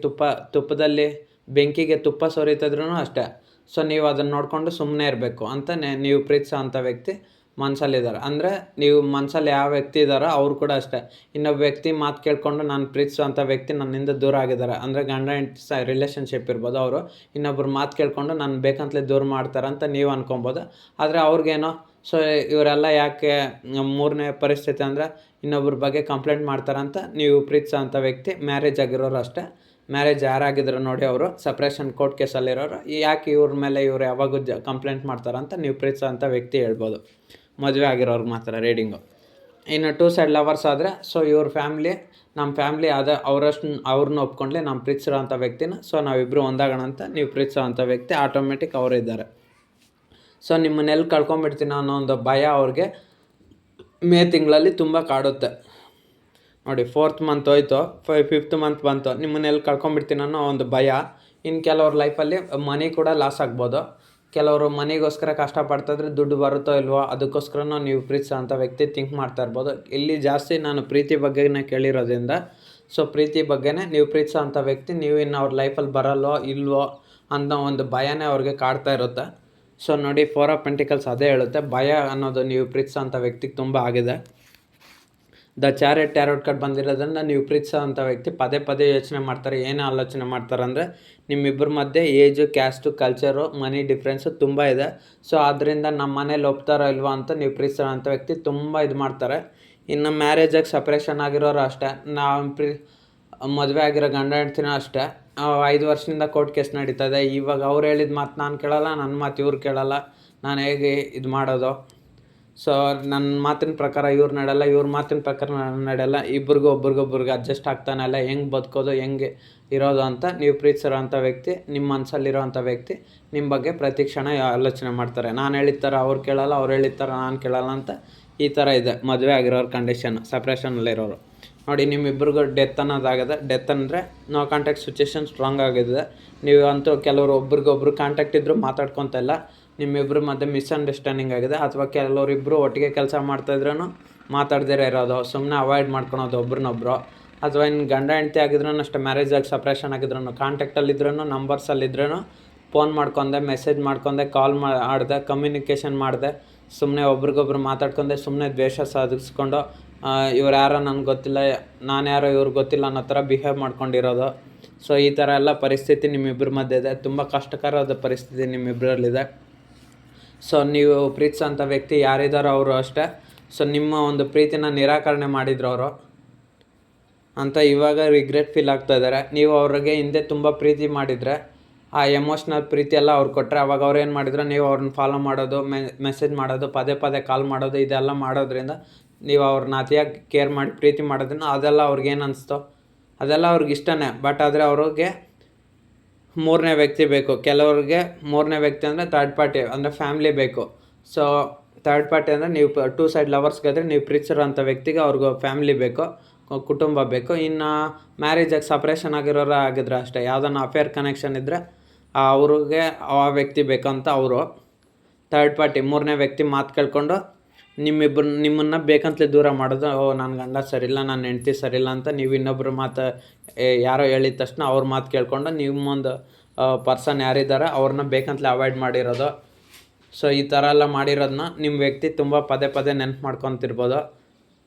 ತುಪ್ಪದಲ್ಲಿ ಬೆಂಕಿಗೆ ತುಪ್ಪ ಸೋರಿತಿದ್ರೂ ಅಷ್ಟೇ. ಸೊ ನೀವು ಅದನ್ನು ನೋಡಿಕೊಂಡು ಸುಮ್ಮನೆ ಇರಬೇಕು ಅಂತ ನೀವು ಪ್ರೀತಿಸೋ ಅಂಥ ವ್ಯಕ್ತಿ ಮನಸ್ಸಲ್ಲಿದ್ದಾರೆ. ಅಂದರೆ ನೀವು ಮನಸ್ಸಲ್ಲಿ ಯಾವ ವ್ಯಕ್ತಿ ಇದ್ದಾರೋ ಅವ್ರು ಕೂಡ ಅಷ್ಟೇ. ಇನ್ನೊಬ್ಬ ವ್ಯಕ್ತಿ ಮಾತು ಕೇಳಿಕೊಂಡು ನಾನು ಪ್ರೀತಿಸುವಂಥ ವ್ಯಕ್ತಿ ನನ್ನಿಂದ ದೂರ ಆಗಿದ್ದಾರೆ, ಅಂದರೆ ಗಂಡ ಹೆಂಡತಿ ರಿಲೇಷನ್ಶಿಪ್ ಇರ್ಬೋದು, ಅವರು ಇನ್ನೊಬ್ರು ಮಾತು ಕೇಳಿಕೊಂಡು ನಾನು ಬೇಕಂತಲೇ ದೂರ ಮಾಡ್ತಾರಂತ ನೀವು ಅನ್ಕೊಬೋದು. ಆದರೆ ಅವ್ರಿಗೇನೋ ಸೊ ಇವರೆಲ್ಲ ಯಾಕೆ 3ನೇ ಪರಿಸ್ಥಿತಿ ಅಂದರೆ ಇನ್ನೊಬ್ರ ಬಗ್ಗೆ ಕಂಪ್ಲೇಂಟ್ ಮಾಡ್ತಾರಂತ. ನೀವು ಪ್ರೀತಿಸೋ ಅಂಥ ವ್ಯಕ್ತಿ ಮ್ಯಾರೇಜ್ ಆಗಿರೋರು ಅಷ್ಟೇ. ಮ್ಯಾರೇಜ್ ಯಾರಾಗಿದ್ರು ನೋಡಿ, ಅವರು ಸಪ್ರೇಷನ್ ಕೋರ್ಟ್ ಕೇಸಲ್ಲಿರೋರು, ಯಾಕೆ ಇವ್ರ ಮೇಲೆ ಇವ್ರು ಯಾವಾಗೂ ಕಂಪ್ಲೇಂಟ್ ಮಾಡ್ತಾರಂತ ನೀವು ಪ್ರೀತಿಸೋ ಅಂಥ ವ್ಯಕ್ತಿ ಹೇಳ್ಬೋದು. ಮದುವೆ ಆಗಿರೋರ್ಗೆ ಮಾತ್ರ ರೀಡಿಂಗು. ಇನ್ನು 2 ಸೈಡ್ ಲವರ್ಸ್ ಆದರೆ, ಸೊ ಇವ್ರ ಫ್ಯಾಮ್ಲಿ ನಮ್ಮ ಫ್ಯಾಮ್ಲಿ ಅವ್ರನ್ನ ಒಪ್ಕೊಂಡ್ಲೆ ನಮ್ಮ ಪ್ರೀತಿಸಿರೋ ಅಂಥ ವ್ಯಕ್ತಿನ, ಸೊ ನಾವಿಬ್ಬರು ಒಂದಾಗೋಣ ಅಂತ ನೀವು ಪ್ರೀತಿಸೋ ಅಂಥ ವ್ಯಕ್ತಿ ಆಟೋಮೆಟಿಕ್ ಅವರು ಇದ್ದಾರೆ. ಸೊ ನಿಮ್ಮನ್ನೆಲ್ಲಿ ಕಳ್ಕೊಂಬಿಡ್ತೀನಿ ಅನ್ನೋ ಒಂದು ಭಯ ಅವ್ರಿಗೆ ಮೇ ತಿಂಗಳಲ್ಲಿ ತುಂಬ ಕಾಡುತ್ತೆ. ನೋಡಿ, 4th ಮಂತ್ ಹೋಯ್ತು, 5th ಮಂತ್ ಬಂತು, ನಿಮ್ಮನ್ನೆಲ್ಲಿ ಕಳ್ಕೊಂಬಿಡ್ತೀನಿ ಅನ್ನೋ ಒಂದು ಭಯ. ಇನ್ನು ಕೆಲವ್ರ ಲೈಫಲ್ಲಿ ಮನಿ ಕೂಡ ಲಾಸ್ ಆಗ್ಬೋದು. ಕೆಲವರು ಮನಿಗೋಸ್ಕರ ಕಷ್ಟಪಡ್ತಾಯಿದ್ರೆ ದುಡ್ಡು ಬರುತ್ತೋ ಇಲ್ವೋ ಅದಕ್ಕೋಸ್ಕರನೂ ನೀವು ಪ್ರೀತಿಸೋ ಅಂಥ ವ್ಯಕ್ತಿ ಥಿಂಕ್ ಮಾಡ್ತಾ ಇರ್ಬೋದು. ಇಲ್ಲಿ ಜಾಸ್ತಿ ನಾನು ಪ್ರೀತಿ ಬಗ್ಗೆನೇ ಕೇಳಿರೋದ್ರಿಂದ, ಸೊ ಪ್ರೀತಿ ಬಗ್ಗೆನೇ ನೀವು ಪ್ರೀತಿಸೋ ಅಂಥ ವ್ಯಕ್ತಿ ನೀವು ಇನ್ನು ಅವ್ರ ಲೈಫಲ್ಲಿ ಬರಲ್ಲೋ ಇಲ್ವೋ ಅನ್ನೋ ಒಂದು ಭಯನೇ ಅವ್ರಿಗೆ ಕಾಡ್ತಾ ಇರುತ್ತೆ. ಸೊ ನೋಡಿ, 4 ಆಫ್ ಪೆಂಟಿಕಲ್ಸ್ ಅದೇ ಹೇಳುತ್ತೆ, ಭಯ ಅನ್ನೋದು ನೀವು ಪ್ರೀತಿಸೋ ಅಂಥ ವ್ಯಕ್ತಿಗೆ ತುಂಬ ಆಗಿದೆ. ದ ಚಾರಿಯಟ್ ಟ್ಯಾರೋಟ್ ಕಾರ್ಡ್ ಬಂದಿರೋದ್ರಿಂದ ನೀವು ಪ್ರೀತಿಸೋಂಥ ವ್ಯಕ್ತಿ ಪದೇ ಪದೇ ಯೋಚನೆ ಮಾಡ್ತಾರೆ. ಏನು ಆಲೋಚನೆ ಮಾಡ್ತಾರೆ ಅಂದರೆ ನಿಮ್ಮಿಬ್ಬರ ಮಧ್ಯೆ ಏಜು, ಕ್ಯಾಸ್ಟು, ಕಲ್ಚರು, ಮನಿ ಡಿಫ್ರೆನ್ಸು ತುಂಬ ಇದೆ. ಸೊ ಆದ್ದರಿಂದ ನಮ್ಮ ಮನೇಲಿ ಒಪ್ತಾರೋ ಇಲ್ವಾ ಅಂತ ನೀವು ಪ್ರೀತಿಸೋಂಥ ವ್ಯಕ್ತಿ ತುಂಬ ಇದು ಮಾಡ್ತಾರೆ. ಇನ್ನು ಮ್ಯಾರೇಜಾಗಿ ಸಪ್ರೇಷನ್ ಆಗಿರೋರು ಅಷ್ಟೇ. ನಾವು ಮದುವೆ ಆಗಿರೋ ಗಂಡ ಹೆಂಡ್ತಿನೂ ಅಷ್ಟೇ. 5 ವರ್ಷದಿಂದ ಕೋರ್ಟ್ ಕೇಸ್ ನಡೀತದೆ. ಇವಾಗ ಅವ್ರು ಹೇಳಿದ ಮಾತು ನಾನು ಕೇಳಲ್ಲ, ನನ್ನ ಮಾತು ಇವ್ರು ಕೇಳಲ್ಲ. ನಾನು ಹೇಗೆ ಇದು ಮಾಡೋದು? ಸೊ ನನ್ನ ಮಾತಿನ ಪ್ರಕಾರ ಇವ್ರು ನಡೆಯಲ್ಲ, ಇವ್ರ ಮಾತಿನ ಪ್ರಕಾರ ನಾನು ನಡೆಯಲ್ಲ. ಒಬ್ರಿಗೊಬ್ರಿಗೆ ಅಡ್ಜಸ್ಟ್ ಆಗ್ತಾನೆ ಇಲ್ಲ. ಹೆಂಗೆ ಬದುಕೋದು, ಹೆಂಗೆ ಇರೋದು ಅಂತ ನೀವು ಪ್ರೀತಿಸಿರೋಂಥ ವ್ಯಕ್ತಿ, ನಿಮ್ಮ ಮನಸ್ಸಲ್ಲಿರೋವಂಥ ವ್ಯಕ್ತಿ ನಿಮ್ಮ ಬಗ್ಗೆ ಪ್ರತಿ ಕ್ಷಣ ಆಲೋಚನೆ ಮಾಡ್ತಾರೆ. ನಾನು ಹೇಳಿದ ಥರ ಅವ್ರು ಕೇಳಲ್ಲ, ಅವ್ರು ಹೇಳಿದ ಥರ ನಾನು ಕೇಳಲ್ಲ ಅಂತ ಈ ಥರ ಇದೆ ಮದುವೆ ಆಗಿರೋರ ಕಂಡೀಷನ್, ಸಪ್ರೇಷನಲ್ಲಿರೋರು. ನೋಡಿ, ನಿಮ್ಮಿಬ್ಬರಿಗೂ ಡೆತ್ ಅನ್ನೋದಾಗಿದೆ. ಡೆತ್ ಅಂದರೆ ನೋ ಕಾಂಟ್ಯಾಕ್ಟ್ ಸಿಚುವೇಶನ್ ಸ್ಟ್ರಾಂಗ್ ಆಗಿದೆ. ನೀವು ಅಂತೂ ಕೆಲವರು ಒಬ್ರಿಗೊಬ್ರು ಕಾಂಟ್ಯಾಕ್ಟ್ ಇದ್ದರೂ ಮಾತಾಡ್ಕೊತ ಇಲ್ಲ. ನಿಮ್ಮಿಬ್ಬರ ಮಧ್ಯೆ ಮಿಸ್ಅಂಡರ್ಸ್ಟ್ಯಾಂಡಿಂಗ್ ಆಗಿದೆ. ಅಥವಾ ಕೆಲವರಿಬ್ಬರು ಒಟ್ಟಿಗೆ ಕೆಲಸ ಮಾಡ್ತಾಯಿದ್ರೂ ಮಾತಾಡ್ದಿರ ಇರೋದು, ಸುಮ್ಮನೆ ಅವಾಯ್ಡ್ ಮಾಡ್ಕೊಳೋದು ಒಬ್ರನ್ನೊಬ್ರು. ಅಥವಾ ಇನ್ನು ಗಂಡ ಹೆಂಡ್ತಿ ಆಗಿದ್ರೂ ಅಷ್ಟೇ, ಮ್ಯಾರೇಜಾಗಿ ಸಪ್ರೇಷನ್ ಆಗಿದ್ರೂ ಕಾಂಟ್ಯಾಕ್ಟಲ್ಲಿದ್ರೂ, ನಂಬರ್ಸಲ್ಲಿದ್ರೂ ಫೋನ್ ಮಾಡ್ಕೊಂಡೆ, ಮೆಸೇಜ್ ಮಾಡ್ಕೊಂಡೆ, ಕಾಲ್ ಮಾಡಿದೆ, ಕಮ್ಯುನಿಕೇಷನ್ ಮಾಡಿದೆ, ಸುಮ್ಮನೆ ಒಬ್ರಿಗೊಬ್ರು ಮಾತಾಡ್ಕೊಂಡೆ, ಸುಮ್ಮನೆ ದ್ವೇಷ ಸಾಧಿಸ್ಕೊಂಡು ಇವ್ರು ಯಾರೋ ನನಗೆ ಗೊತ್ತಿಲ್ಲ, ನಾನು ಯಾರೋ ಇವ್ರಿಗೆ ಗೊತ್ತಿಲ್ಲ ಅನ್ನೋ ಥರ ಬಿಹೇವ್ ಮಾಡ್ಕೊಂಡಿರೋದು. ಸೊ ಈ ಥರ ಎಲ್ಲ ಪರಿಸ್ಥಿತಿ ನಿಮ್ಮಿಬ್ಬರ ಮಧ್ಯೆ ಇದೆ. ತುಂಬ ಕಷ್ಟಕರವಾದ ಪರಿಸ್ಥಿತಿ ನಿಮ್ಮಿಬ್ಬರಲ್ಲಿದೆ. ಸೊ ನೀವು ಪ್ರೀತಿಸೋಂಥ ವ್ಯಕ್ತಿ ಯಾರಿದ್ದಾರೋ ಅವರು ಅಷ್ಟೇ. ಸೊ ನಿಮ್ಮ ಒಂದು ಪ್ರೀತಿನ ನಿರಾಕರಣೆ ಮಾಡಿದ್ರು ಅವರು ಅಂತ ಇವಾಗ ರಿಗ್ರೆಟ್ ಫೀಲ್ ಆಗ್ತಾ ಇದ್ದಾರೆ. ನೀವು ಅವ್ರಿಗೆ ಹಿಂದೆ ತುಂಬ ಪ್ರೀತಿ ಮಾಡಿದರೆ, ಆ ಎಮೋಷ್ನಲ್ ಪ್ರೀತಿ ಎಲ್ಲ ಅವ್ರು ಕೊಟ್ಟರೆ, ಅವಾಗ ಅವ್ರು ಏನು ಮಾಡಿದ್ರು, ನೀವು ಅವ್ರನ್ನ ಫಾಲೋ ಮಾಡೋದು, ಮೆಸೇಜ್ ಮಾಡೋದು, ಪದೇ ಪದೇ ಕಾಲ್ ಮಾಡೋದು, ಇದೆಲ್ಲ ಮಾಡೋದ್ರಿಂದ ನೀವು ಅವ್ರನ್ನ ಅತಿಯಾಗಿ ಕೇರ್ ಮಾಡಿ ಪ್ರೀತಿ ಮಾಡೋದ್ರಿಂದ ಅದೆಲ್ಲ ಅವ್ರಿಗೇನು ಅನಿಸ್ತೋ ಅದೆಲ್ಲ ಅವ್ರಿಗೆ ಇಷ್ಟನೇ. ಬಟ್ ಆದರೆ ಅವ್ರಿಗೆ ಮೂರನೇ ವ್ಯಕ್ತಿ ಬೇಕು. ಕೆಲವ್ರಿಗೆ ಮೂರನೇ ವ್ಯಕ್ತಿ ಅಂದರೆ ಥರ್ಡ್ ಪಾರ್ಟಿ, ಅಂದರೆ ಫ್ಯಾಮ್ಲಿ ಬೇಕು. ಸೊ ಥರ್ಡ್ ಪಾರ್ಟಿ ಅಂದರೆ ನೀವು 2 ಸೈಡ್ ಲವರ್ಸ್ಗಾದರೆ ನೀವು ಪ್ರೀತಿಸಿರೋಂಥ ವ್ಯಕ್ತಿಗೆ ಅವ್ರಿಗೂ ಫ್ಯಾಮ್ಲಿ ಬೇಕು, ಕುಟುಂಬ ಬೇಕು. ಇನ್ನು ಮ್ಯಾರೇಜಾಗಿ ಸಪ್ರೇಷನ್ ಆಗಿರೋರು ಆಗಿದ್ರೆ ಅಷ್ಟೇ, ಯಾವುದನ್ನ ಅಫೇರ್ ಕನೆಕ್ಷನ್ ಇದ್ದರೆ ಅವ್ರಿಗೆ ಆ ವ್ಯಕ್ತಿ ಬೇಕಂತ ಅವರು ಥರ್ಡ್ ಪಾರ್ಟಿ, ಮೂರನೇ ವ್ಯಕ್ತಿ ಮಾತು ಕೇಳ್ಕೊಂಡು ನಿಮ್ಮನ್ನು ಬೇಕಂತಲೇ ದೂರ ಮಾಡೋದು. ನನ್ನ ಗಂಡ ಸರಿಯಿಲ್ಲ, ನನ್ನ ಹೆಂಡ್ತಿ ಸರಿಯಿಲ್ಲ ಅಂತ ನೀವು ಇನ್ನೊಬ್ಬರು ಮಾತು ಯಾರೋ ಹೇಳಿದ ತಕ್ಷಣ ಅವ್ರ ಮಾತು ಕೇಳ್ಕೊಂಡು ನಿಮ್ಮೊಂದು ಪರ್ಸನ್ ಯಾರಿದ್ದಾರೆ ಅವ್ರನ್ನ ಬೇಕಂತಲೇ ಅವಾಯ್ಡ್ ಮಾಡಿರೋದು. ಸೊ ಈ ಥರ ಎಲ್ಲ ಮಾಡಿರೋದನ್ನ ನಿಮ್ಮ ವ್ಯಕ್ತಿ ತುಂಬ ಪದೇ ಪದೇ ನೆನಪು ಮಾಡ್ಕೊತಿರ್ಬೋದು.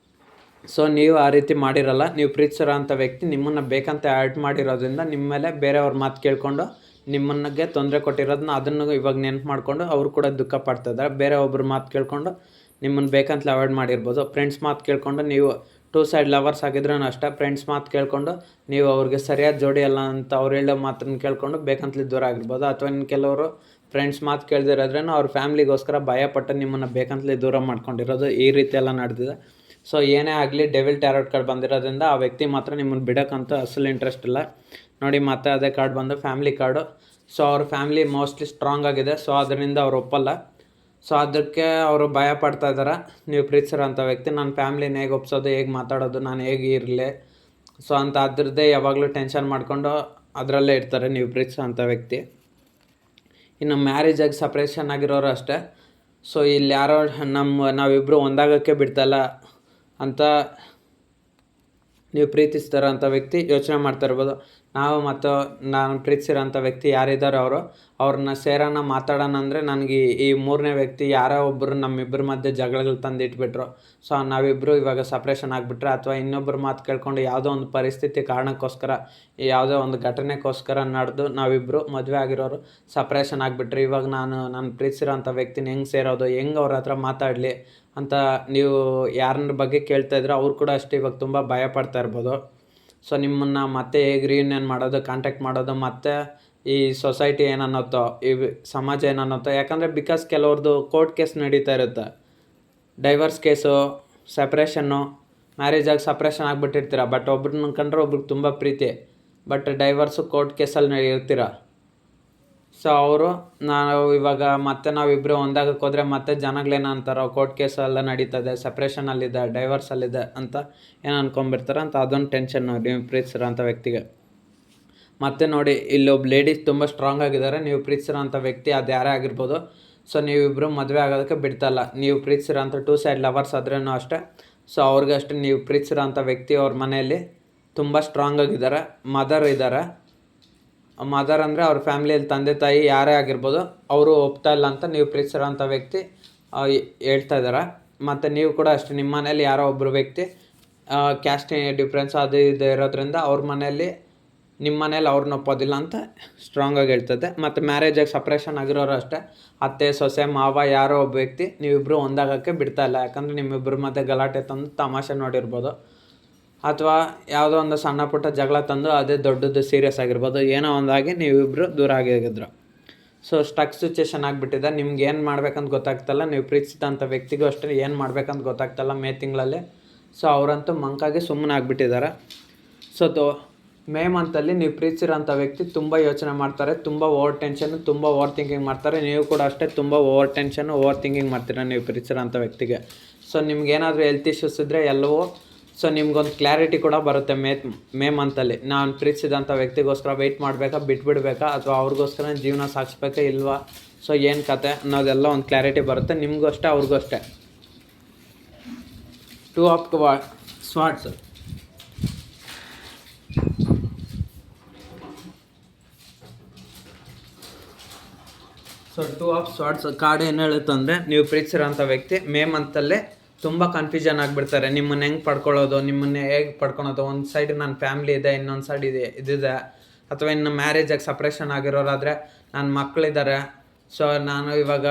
ಸೊ ನೀವು ಆ ರೀತಿ ಮಾಡಿರಲ್ಲ. ನೀವು ಪ್ರೀತಿಸಿರೋ ಅಂಥ ವ್ಯಕ್ತಿ ನಿಮ್ಮನ್ನು ಬೇಕಂತ ಆ್ಯಡ್ ಮಾಡಿರೋದ್ರಿಂದ ನಿಮ್ಮ ಮೇಲೆ ಬೇರೆಯವ್ರ ಮಾತು ಕೇಳಿಕೊಂಡು ನಿಮ್ಮನ್ನಿಗೆ ತೊಂದರೆ ಕೊಟ್ಟಿರೋದನ್ನ ಅದನ್ನು ಇವಾಗ ನೆನಪು ಮಾಡಿಕೊಂಡು ಅವರು ಕೂಡ ದುಃಖ ಪಡ್ತಿದ್ದಾರೆ. ಬೇರೆ ಒಬ್ಬರು ಮಾತು ಕೇಳಿಕೊಂಡು ನಿಮ್ಮನ್ನು ಬೇಕಂತಲೇ ಅವಾಯ್ಡ್ ಮಾಡಿರ್ಬೋದು. ಫ್ರೆಂಡ್ಸ್ ಮಾತು ಕೇಳಿಕೊಂಡು ನೀವು 2 ಸೈಡ್ ಲವರ್ಸ್ ಆಗಿದ್ರೂ ಅಷ್ಟೇ, ಫ್ರೆಂಡ್ಸ್ ಮಾತು ಕೇಳಿಕೊಂಡು ನೀವು ಅವ್ರಿಗೆ ಸರಿಯಾದ ಜೋಡಿ ಅಲ್ಲ ಅಂತ ಅವ್ರು ಹೇಳೋ ಮಾತನ್ನು ಕೇಳಿಕೊಂಡು ಬೇಕಂತಲೇ ದೂರ ಆಗಿರ್ಬೋದು. ಅಥವಾ ಇನ್ನು ಕೆಲವರು ಫ್ರೆಂಡ್ಸ್ ಮಾತು ಕೇಳ್ದಿರೋದ್ರೇನು ಅವ್ರ ಫ್ಯಾಮ್ಲಿಗೋಸ್ಕರ ಭಯಪಟ್ಟು ನಿಮ್ಮನ್ನು ಬೇಕಂತಲೇ ದೂರ ಮಾಡ್ಕೊಂಡಿರೋದು. ಈ ರೀತಿ ಎಲ್ಲ ನಡೆದಿದೆ. ಸೊ ಏನೇ ಆಗಲಿ, ಡೆವಿಲ್ ಟ್ಯಾರೋಟ್ ಕಾರ್ಡ್ ಬಂದಿರೋದ್ರಿಂದ ಆ ವ್ಯಕ್ತಿ ಮಾತ್ರ ನಿಮ್ಮನ್ನು ಬಿಡೋಕ್ಕಂತ ಅಸಲು ಇಂಟ್ರೆಸ್ಟ್ ಇಲ್ಲ. ನೋಡಿ, ಮತ್ತೆ ಅದೇ ಕಾರ್ಡ್ ಬಂದು ಫ್ಯಾಮ್ಲಿ ಕಾರ್ಡು. ಸೊ ಅವ್ರ ಫ್ಯಾಮ್ಲಿ ಮೋಸ್ಟ್ಲಿ ಸ್ಟ್ರಾಂಗ್ ಆಗಿದೆ. ಸೊ ಅದರಿಂದ ಅವ್ರು ಒಪ್ಪಲ್ಲ. ಸೊ ಅದಕ್ಕೆ ಅವರು ಭಯ ಪಡ್ತಾ ಇದ್ದಾರೆ. ನೀವು ಪ್ರೀತಿಸಿರೋಂಥ ವ್ಯಕ್ತಿ ನನ್ನ ಫ್ಯಾಮ್ಲಿನ ಹೇಗೆ ಒಪ್ಸೋದು, ಹೇಗೆ ಮಾತಾಡೋದು, ನಾನು ಹೇಗೆ ಇರಲಿ, ಸೊ ಅಂತ ಅದ್ರದ್ದೇ ಯಾವಾಗಲೂ ಟೆನ್ಷನ್ ಮಾಡಿಕೊಂಡು ಅದರಲ್ಲೇ ಇರ್ತಾರೆ ನೀವು ಪ್ರೀತಿಸೋಂಥ ವ್ಯಕ್ತಿ. ಇನ್ನು ಮ್ಯಾರೇಜಾಗಿ ಸಪ್ರೇಷನ್ ಆಗಿರೋರು ಅಷ್ಟೇ. ಸೊ ಇಲ್ಲಿ ಯಾರೋ ನಾವಿಬ್ಬರು ಒಂದಾಗೋಕ್ಕೆ ಬಿಡ್ತಾಯಿಲ್ಲ ಅಂತ ನೀವು ಪ್ರೀತಿಸ್ತಾರಂಥ ವ್ಯಕ್ತಿ ಯೋಚನೆ ಮಾಡ್ತಾ ಇರ್ಬೋದು. ನಾನು ಪ್ರೀತಿಸಿರೋಂಥ ವ್ಯಕ್ತಿ ಯಾರಿದ್ದಾರೋ ಅವ್ರನ್ನ ಸೇರೋಣ, ಮಾತಾಡೋಣ ಅಂದರೆ ನನಗೆ ಈ ಮೂರನೇ ವ್ಯಕ್ತಿ ಯಾರೋ ಒಬ್ಬರು ನಮ್ಮಿಬ್ಬರ ಮಧ್ಯೆ ಜಗಳಗಳು ತಂದಿಟ್ಬಿಟ್ರು. ಸೊ ನಾವಿಬ್ಬರು ಇವಾಗ ಸಪ್ರೇಷನ್ ಆಗಿಬಿಟ್ರೆ, ಅಥವಾ ಇನ್ನೊಬ್ಬರು ಮಾತು ಕೇಳ್ಕೊಂಡು ಯಾವುದೋ ಒಂದು ಪರಿಸ್ಥಿತಿ ಕಾರಣಕ್ಕೋಸ್ಕರ, ಯಾವುದೋ ಒಂದು ಘಟನೆಗೋಸ್ಕರ ನಡೆದು ನಾವಿಬ್ಬರು ಮದುವೆ ಆಗಿರೋರು ಸಪ್ರೇಷನ್ ಆಗಿಬಿಟ್ರೆ, ಇವಾಗ ನಾನು ಪ್ರೀತಿಸಿರೋಂಥ ವ್ಯಕ್ತಿನ ಹೆಂಗೆ ಸೇರೋದು, ಹೆಂಗೆ ಅವ್ರ ಹತ್ರ ಮಾತಾಡಲಿ ಅಂತ ನೀವು ಯಾರನ್ನ ಬಗ್ಗೆ ಕೇಳ್ತಾ ಇದ್ರೆ ಅವ್ರು ಕೂಡ ಅಷ್ಟೇ ಇವಾಗ ತುಂಬ ಭಯ ಪಡ್ತಾ ಇರ್ಬೋದು. ಸೊ ನಿಮ್ಮನ್ನು ಮತ್ತೆ ಹೇಗೆ ರಿಯೂನಿಯನ್ ಮಾಡೋದು, ಕಾಂಟ್ಯಾಕ್ಟ್ ಮಾಡೋದು, ಮತ್ತು ಈ ಸೊಸೈಟಿ ಏನನ್ನತ್ತೋ, ಈ ಸಮಾಜ ಏನನ್ನತ್ತೋ. ಯಾಕಂದರೆ ಬಿಕಾಸ್ ಕೆಲವ್ರದ್ದು ಕೋರ್ಟ್ ಕೇಸ್ ನಡೀತಾ ಇರುತ್ತೆ. ಡೈವರ್ಸ್ ಕೇಸು, ಸಪ್ರೇಷನ್ನು, ಮ್ಯಾರೇಜಾಗಿ ಸಪ್ರೇಷನ್ ಆಗಿಬಿಟ್ಟಿರ್ತೀರ. ಬಟ್ ಒಬ್ರನ್ನ ಕಂಡ್ರೆ ಒಬ್ರಿಗೆ ತುಂಬ ಪ್ರೀತಿ, ಬಟ್ ಡೈವರ್ಸು ಕೋರ್ಟ್ ಕೇಸಲ್ಲಿ ಇರ್ತೀರ. ಸೊ ಅವರು ಇವಾಗ ಮತ್ತೆ ನಾವಿಬ್ಬರು ಒಂದಾಗಕ್ಕೆ ಹೋದರೆ ಮತ್ತೆ ಜನಗಳೇನು ಅಂತಾರೋ, ಕೋರ್ಟ್ ಕೇಸೆಲ್ಲ ನಡೀತದೆ, ಸಪ್ರೇಷನಲ್ಲಿದೆ, ಡೈವರ್ಸಲ್ಲಿದೆ ಅಂತ ಏನು ಅನ್ಕೊಂಬಿಡ್ತಾರೆ ಅಂತ ಅದೊಂದು ಟೆನ್ಷನ್ ನೀವು ಪ್ರೀತಿಸಿರೋಂಥ ವ್ಯಕ್ತಿಗೆ. ಮತ್ತು ನೋಡಿ, ಇಲ್ಲೊಬ್ಬ ಲೇಡೀಸ್ ತುಂಬ ಸ್ಟ್ರಾಂಗ್ ಆಗಿದ್ದಾರೆ. ನೀವು ಪ್ರೀತಿಸಿರೋಂಥ ವ್ಯಕ್ತಿ ಅದು ಯಾರೇ ಆಗಿರ್ಬೋದು. ಸೊ ನೀವಿಬ್ಬರು ಮದುವೆ ಆಗೋದಕ್ಕೆ ಬಿಡ್ತಾಯಿಲ್ಲ. ನೀವು ಪ್ರೀತಿಸಿರೋಂಥ 2 ಸೈಡ್ ಲವರ್ಸ್ ಆದ್ರೂ ಅಷ್ಟೇ. ಸೊ ಅವ್ರಿಗೆ ಅಷ್ಟೇ ನೀವು ಪ್ರೀತಿಸಿರೋಂಥ ವ್ಯಕ್ತಿ ಅವ್ರ ಮನೆಯಲ್ಲಿ ತುಂಬ ಸ್ಟ್ರಾಂಗ್ ಆಗಿದ್ದಾರೆ. ಮದರ್ ಇದ್ದಾರೆ. ಮದರ್ ಅಂದರೆ ಅವ್ರ ಫ್ಯಾಮ್ಲಿಯಲ್ಲಿ ತಂದೆ ತಾಯಿ ಯಾರೇ ಆಗಿರ್ಬೋದು, ಅವರು ಒಪ್ತಾ ಇಲ್ಲ ಅಂತ ನೀವು ಪ್ರೀತಿಸಿರೋಂಥ ವ್ಯಕ್ತಿ ಹೇಳ್ತಾ ಇದ್ದಾರೆ. ಮತ್ತು ನೀವು ಕೂಡ ಅಷ್ಟೇ, ನಿಮ್ಮ ಮನೇಲಿ ಯಾರೋ ಒಬ್ಬರು ವ್ಯಕ್ತಿ ಕ್ಯಾಸ್ಟ್ ಡಿಫ್ರೆನ್ಸ್ ಅದು ಇದು ಇರೋದ್ರಿಂದ ಅವ್ರ ಮನೆಯಲ್ಲಿ ನಿಮ್ಮ ಮನೇಲಿ ಅವ್ರನ್ನ ಒಪ್ಪೋದಿಲ್ಲ ಅಂತ ಸ್ಟ್ರಾಂಗಾಗಿ ಹೇಳ್ತದೆ. ಮತ್ತು ಮ್ಯಾರೇಜಾಗಿ ಸಪ್ರೇಷನ್ ಆಗಿರೋರು ಅಷ್ಟೇ, ಅತ್ತೆ ಸೊಸೆ ಮಾವ ಯಾರೋ ಒಬ್ಬ ವ್ಯಕ್ತಿ ನೀವಿಬ್ಬರು ಒಂದಾಗೋಕ್ಕೆ ಬಿಡ್ತಾ ಇಲ್ಲ. ಯಾಕಂದರೆ ನಿಮ್ಮಿಬ್ಬರ ಮಧ್ಯೆ ಗಲಾಟೆ ತಂದು ತಮಾಷೆ ನೋಡಿರ್ಬೋದು, ಅಥವಾ ಯಾವುದೋ ಒಂದು ಸಣ್ಣ ಪುಟ್ಟ ಜಗಳ ತಂದು ಅದೇ ದೊಡ್ಡದು ಸೀರಿಯಸ್ ಆಗಿರ್ಬೋದು. ಏನೋ ಒಂದಾಗಿ ನೀವಿಬ್ಬರು ದೂರ ಆಗಿದ್ರು. ಸೊ ಸ್ಟಕ್ ಸಿಚುವೇಶನ್ ಆಗಿಬಿಟ್ಟಿದೆ. ನಿಮ್ಗೆ ಏನು ಮಾಡ್ಬೇಕಂತ ಗೊತ್ತಾಗ್ತಲ್ಲ, ನೀವು ಪ್ರೀತಿಸಿದಂಥ ವ್ಯಕ್ತಿಗೂ ಅಷ್ಟೇ ಏನು ಮಾಡ್ಬೇಕಂತ ಗೊತ್ತಾಗ್ತಲ್ಲ ಮೇ ತಿಂಗಳಲ್ಲಿ. ಸೊ ಅವರಂತೂ ಮಂಕಾಗಿ ಸುಮ್ಮನೆ ಆಗಿಬಿಟ್ಟಿದ್ದಾರೆ. ಸೊ ಮೇ ಮಂತಲ್ಲಿ ನೀವು ಪ್ರೀತಿಸಿರೋಂಥ ವ್ಯಕ್ತಿ ತುಂಬ ಯೋಚನೆ ಮಾಡ್ತಾರೆ, ತುಂಬ ಓವರ್ ಟೆನ್ಷನ್ನು, ತುಂಬ ಓವರ್ ಥಿಂಕಿಂಗ್ ಮಾಡ್ತಾರೆ. ನೀವು ಕೂಡ ಅಷ್ಟೇ ತುಂಬ ಓವರ್ ಟೆನ್ಷನ್ನು, ಓವರ್ ಥಿಂಕಿಂಗ್ ಮಾಡ್ತೀರ ನೀವು ಪ್ರೀತಿಸಿರೋಂಥ ವ್ಯಕ್ತಿಗೆ. ಸೊ ನಿಮ್ಗೇನಾದರೂ ಹೆಲ್ತ್ ಇಶ್ಯೂಸ್ ಇದ್ದರೆ ಎಲ್ಲವೂ ಸೊ ನಿಮ್ಗೊಂದು ಕ್ಲಾರಿಟಿ ಕೂಡ ಬರುತ್ತೆ ಮೇ ಮಂತಲ್ಲಿ. ನಾನು ಪ್ರೀತಿಸಿದಂಥ ವ್ಯಕ್ತಿಗೋಸ್ಕರ ವೆಯ್ಟ್ ಮಾಡಬೇಕಾ, ಬಿಟ್ಬಿಡ್ಬೇಕಾ, ಅಥವಾ ಅವ್ರಿಗೋಸ್ಕರ ಜೀವನ ಸಾಗಿಸ್ಬೇಕಾ ಇಲ್ವಾ, ಸೊ ಏನು ಕತೆ ಅನ್ನೋದೆಲ್ಲ ಒಂದು ಕ್ಲಾರಿಟಿ ಬರುತ್ತೆ ನಿಮಗೂ ಅಷ್ಟೇ ಅವ್ರಿಗೂ ಅಷ್ಟೇ. 2 ಆಫ್ ಸ್ವಾರ್ಡ್ಸ್. ಸೊ 2 ಆಫ್ ಸ್ವಾರ್ಡ್ಸ್ ಕಾರ್ಡ್ ಏನು ಹೇಳುತ್ತಂದರೆ, ನೀವು ಪ್ರೀತಿಸಿರೋಂಥ ವ್ಯಕ್ತಿ ಮೇ ಮಂತಲ್ಲೇ ತುಂಬ ಕನ್ಫ್ಯೂಷನ್ ಆಗಿಬಿಡ್ತಾರೆ. ನಿಮ್ಮನ್ನು ಹೆಂಗೆ ಪಡ್ಕೊಳ್ಳೋದು, ನಿಮ್ಮನ್ನು ಹೇಗೆ ಪಡ್ಕೊಳೋದು. ಒಂದು ಸೈಡ್ ನನ್ನ ಫ್ಯಾಮ್ಲಿ ಇದೆ, ಇನ್ನೊಂದು ಸೈಡ್ ಇದಿದೆ. ಅಥವಾ ಇನ್ನು ಮ್ಯಾರೇಜಾಗಿ ಸಪ್ರೇಷನ್ ಆಗಿರೋರಾದರೆ ನನ್ನ ಮಕ್ಕಳಿದ್ದಾರೆ, ಸೊ ನಾನು ಇವಾಗ